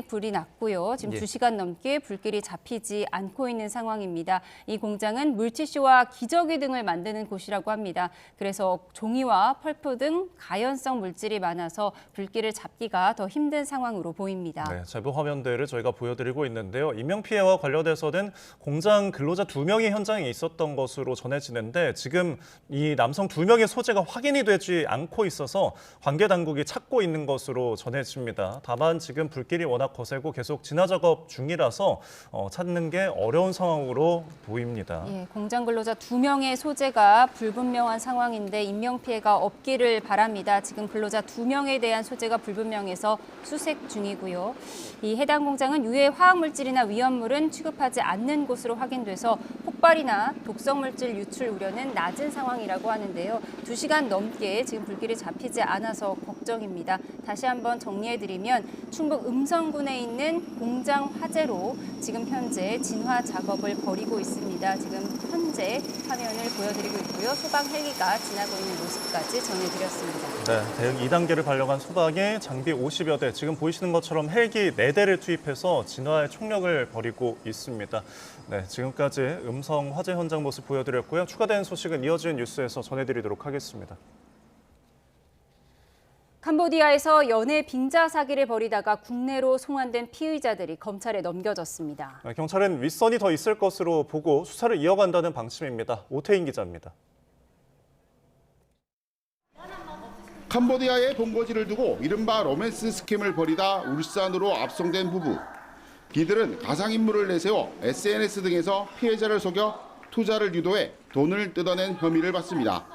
S1: 불이 났고요. 지금 2시간 넘게 불길이 잡히지 않고 있는 상황입니다. 이 공장은 물티슈와 기저귀 등을 만드는 곳이라고 합니다. 그래서 종이와 펄프 등 가연성 물질이 많아서 불길을 잡기가 더 힘든 상황으로 보입니다.
S9: 네, 제보 화면들을 저희가 보여드리고 있는데요. 인명피해와 관련해서는 공장 근로자 2명이 현장에 있었던 것으로 전해지는데 지금 이 남성 2명의 소재가 확인이 되지 않고 있어서 관계 당국이 찾고 있는 것으로 전해집니다. 다만 지금 불길이 워낙 거세고 계속 진화 작업 중이라서 찾는 게 어려운 상황으로 보입니다.
S1: 예, 공장 근로자 2명의 소재가 불분명한 상황인데 인명피해가 없기를 바랍니다. 지금 근로자 2명에 대한 소재가 불분명해서 수색 중이고요. 이 해당 공장은 유해 화학물질이나 위험물은 취급하지 않는 곳으로 확인돼서 폭발이나 독성물질 유출 우려는 낮은 상황이라고 하는데요. 2시간 넘게 지금 불길이 잡히지 않아서 걱정입니다. 다시 한번 정리해드리면 충북 음성군에 있는 공장 화재로 지금 현재 진화 작업을 벌이고 있습니다. 지금 현재 화면을 보여드리고 있고요. 소방 헬기가 지나고 있는 모습까지 전해드렸습니다.
S9: 네, 대응 2단계를 발령한 소방에 장비 50여 대, 지금 보이시는 것처럼 헬기 4대를 투입해서 진화의 총력을 벌이고 있습니다. 네, 지금까지 음성 화재 현장 모습 보여드렸고요. 추가된 소식은 이어지는 뉴스에서 전해드리도록 하겠습니다.
S1: 캄보디아에서 연애 빙자 사기를 벌이다가 국내로 송환된 피의자들이 검찰에 넘겨졌습니다.
S9: 경찰은 윗선이 더 있을 것으로 보고 수사를 이어간다는 방침입니다. 오태인 기자입니다.
S6: 캄보디아의 본거지를 두고 이른바 로맨스 스캠을 벌이다 울산으로 압송된 부부. 이들은 가상인물을 내세워 SNS 등에서 피해자를 속여 투자를 유도해 돈을 뜯어낸 혐의를 받습니다.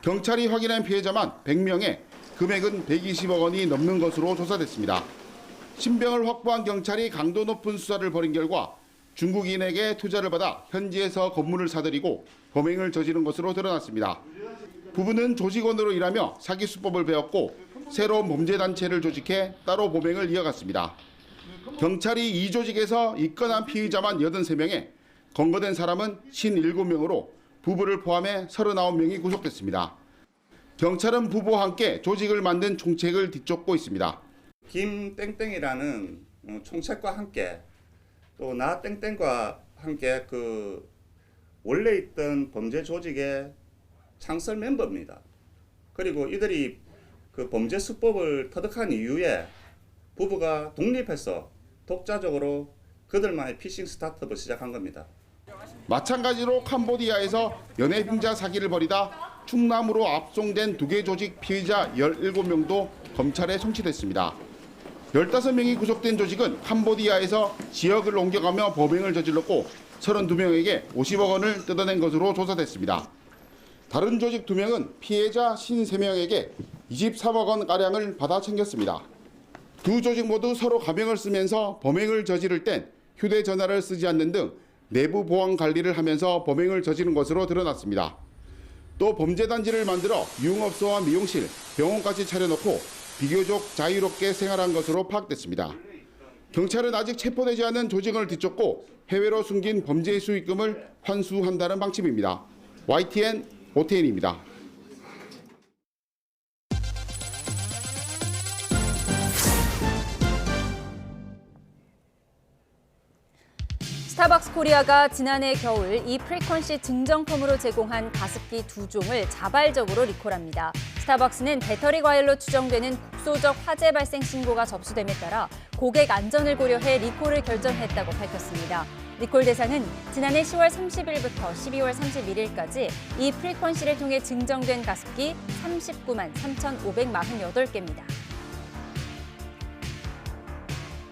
S6: 경찰이 확인한 피해자만 100명에 금액은 120억 원이 넘는 것으로 조사됐습니다. 신병을 확보한 경찰이 강도 높은 수사를 벌인 결과 중국인에게 투자를 받아 현지에서 건물을 사들이고 범행을 저지른 것으로 드러났습니다. 부부는 조직원으로 일하며 사기 수법을 배웠고 새로운 범죄단체를 조직해 따로 범행을 이어갔습니다. 경찰이 이 조직에서 입건한 피의자만 83명에 검거된 사람은 57명으로 부부를 포함해 39명이 구속됐습니다. 경찰은 부부와 함께 조직을 만든 총책을 뒤쫓고 있습니다.
S7: 김땡땡이라는 총책과 함께 또 나 땡땡과 함께 그 원래 있던 범죄 조직의 창설 멤버입니다. 그리고 이들이 그 범죄 수법을 터득한 이후에 부부가 독립해서 독자적으로 그들만의 피싱 스타트업을 시작한 겁니다.
S6: 마찬가지로 캄보디아에서 연애 빙자 사기를 벌이다 충남으로 압송된 2개 조직 피의자 17명도 검찰에 송치됐습니다. 15명이 구속된 조직은 캄보디아에서 지역을 옮겨가며 범행을 저질렀고 32명에게 50억 원을 뜯어낸 것으로 조사됐습니다. 다른 조직 2명은 피해자 53명에게 23억 원가량을 받아 챙겼습니다. 두 조직 모두 서로 가명을 쓰면서 범행을 저지를 땐 휴대전화를 쓰지 않는 등 내부 보안 관리를 하면서 범행을 저지른 것으로 드러났습니다. 또 범죄단지를 만들어 유흥업소와 미용실, 병원까지 차려놓고 비교적 자유롭게 생활한 것으로 파악됐습니다. 경찰은 아직 체포되지 않은 조직을 뒤쫓고 해외로 숨긴 범죄 수익금을 환수한다는 방침입니다. YTN 오태인입니다.
S1: 스타벅스 코리아가 지난해 겨울 이 프리퀀시 증정품으로 제공한 가습기 2종을 자발적으로 리콜합니다. 스타벅스는 배터리 과열로 추정되는 국소적 화재 발생 신고가 접수됨에 따라 고객 안전을 고려해 리콜을 결정했다고 밝혔습니다. 리콜 대상은 지난해 10월 30일부터 12월 31일까지 이 프리퀀시를 통해 증정된 가습기 39만 3,548개입니다.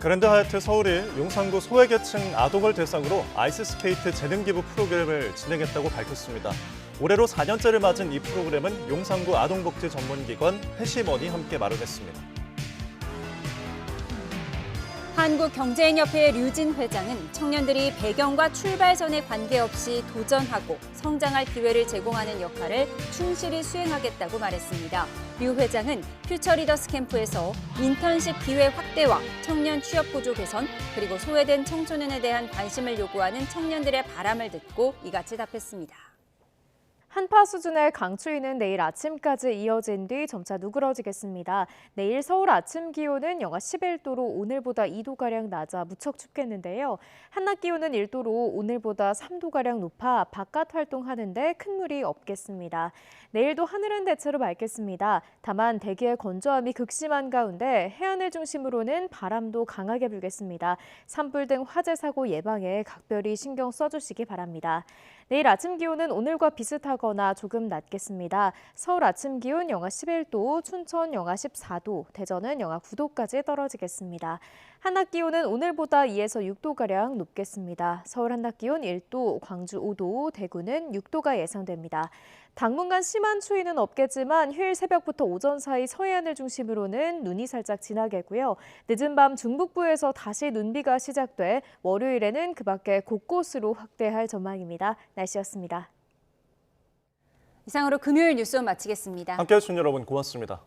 S9: 그랜드 하얏트 서울이 용산구 소외계층 아동을 대상으로 아이스스케이트 재능기부 프로그램을 진행했다고 밝혔습니다. 올해로 4년째를 맞은 이 프로그램은 용산구 아동복지 전문기관 해시머니 함께 마련했습니다.
S1: 한국경제인협회의 류진 회장은 청년들이 배경과 출발선에 관계없이 도전하고 성장할 기회를 제공하는 역할을 충실히 수행하겠다고 말했습니다. 류 회장은 퓨처리더스 캠프에서 인턴십 기회 확대와 청년 취업 구조 개선, 그리고 소외된 청소년에 대한 관심을 요구하는 청년들의 바람을 듣고 이같이 답했습니다.
S8: 한파 수준의 강추위는 내일 아침까지 이어진 뒤 점차 누그러지겠습니다. 내일 서울 아침 기온은 영하 11도로 오늘보다 2도가량 낮아 무척 춥겠는데요. 한낮 기온은 1도로 오늘보다 3도가량 높아 바깥 활동하는데 큰 무리 없겠습니다. 내일도 하늘은 대체로 맑겠습니다. 다만 대기의 건조함이 극심한 가운데 해안을 중심으로는 바람도 강하게 불겠습니다. 산불 등 화재 사고 예방에 각별히 신경 써주시기 바랍니다. 내일 아침 기온은 오늘과 비슷하거나 조금 낮겠습니다. 서울 아침 기온 영하 11도, 춘천 영하 14도, 대전은 영하 9도까지 떨어지겠습니다. 한낮 기온은 오늘보다 2에서 6도가량 높겠습니다. 서울 한낮 기온 1도, 광주 5도, 대구는 6도가 예상됩니다. 당분간 심한 추위는 없겠지만 휴일 새벽부터 오전 사이 서해안을 중심으로는 눈이 살짝 지나겠고요. 늦은 밤 중북부에서 다시 눈비가 시작돼 월요일에는 그 밖에 곳곳으로 확대할 전망입니다. 날씨였습니다.
S1: 이상으로 금요일 뉴스 마치겠습니다.
S9: 함께해 주신 여러분 고맙습니다.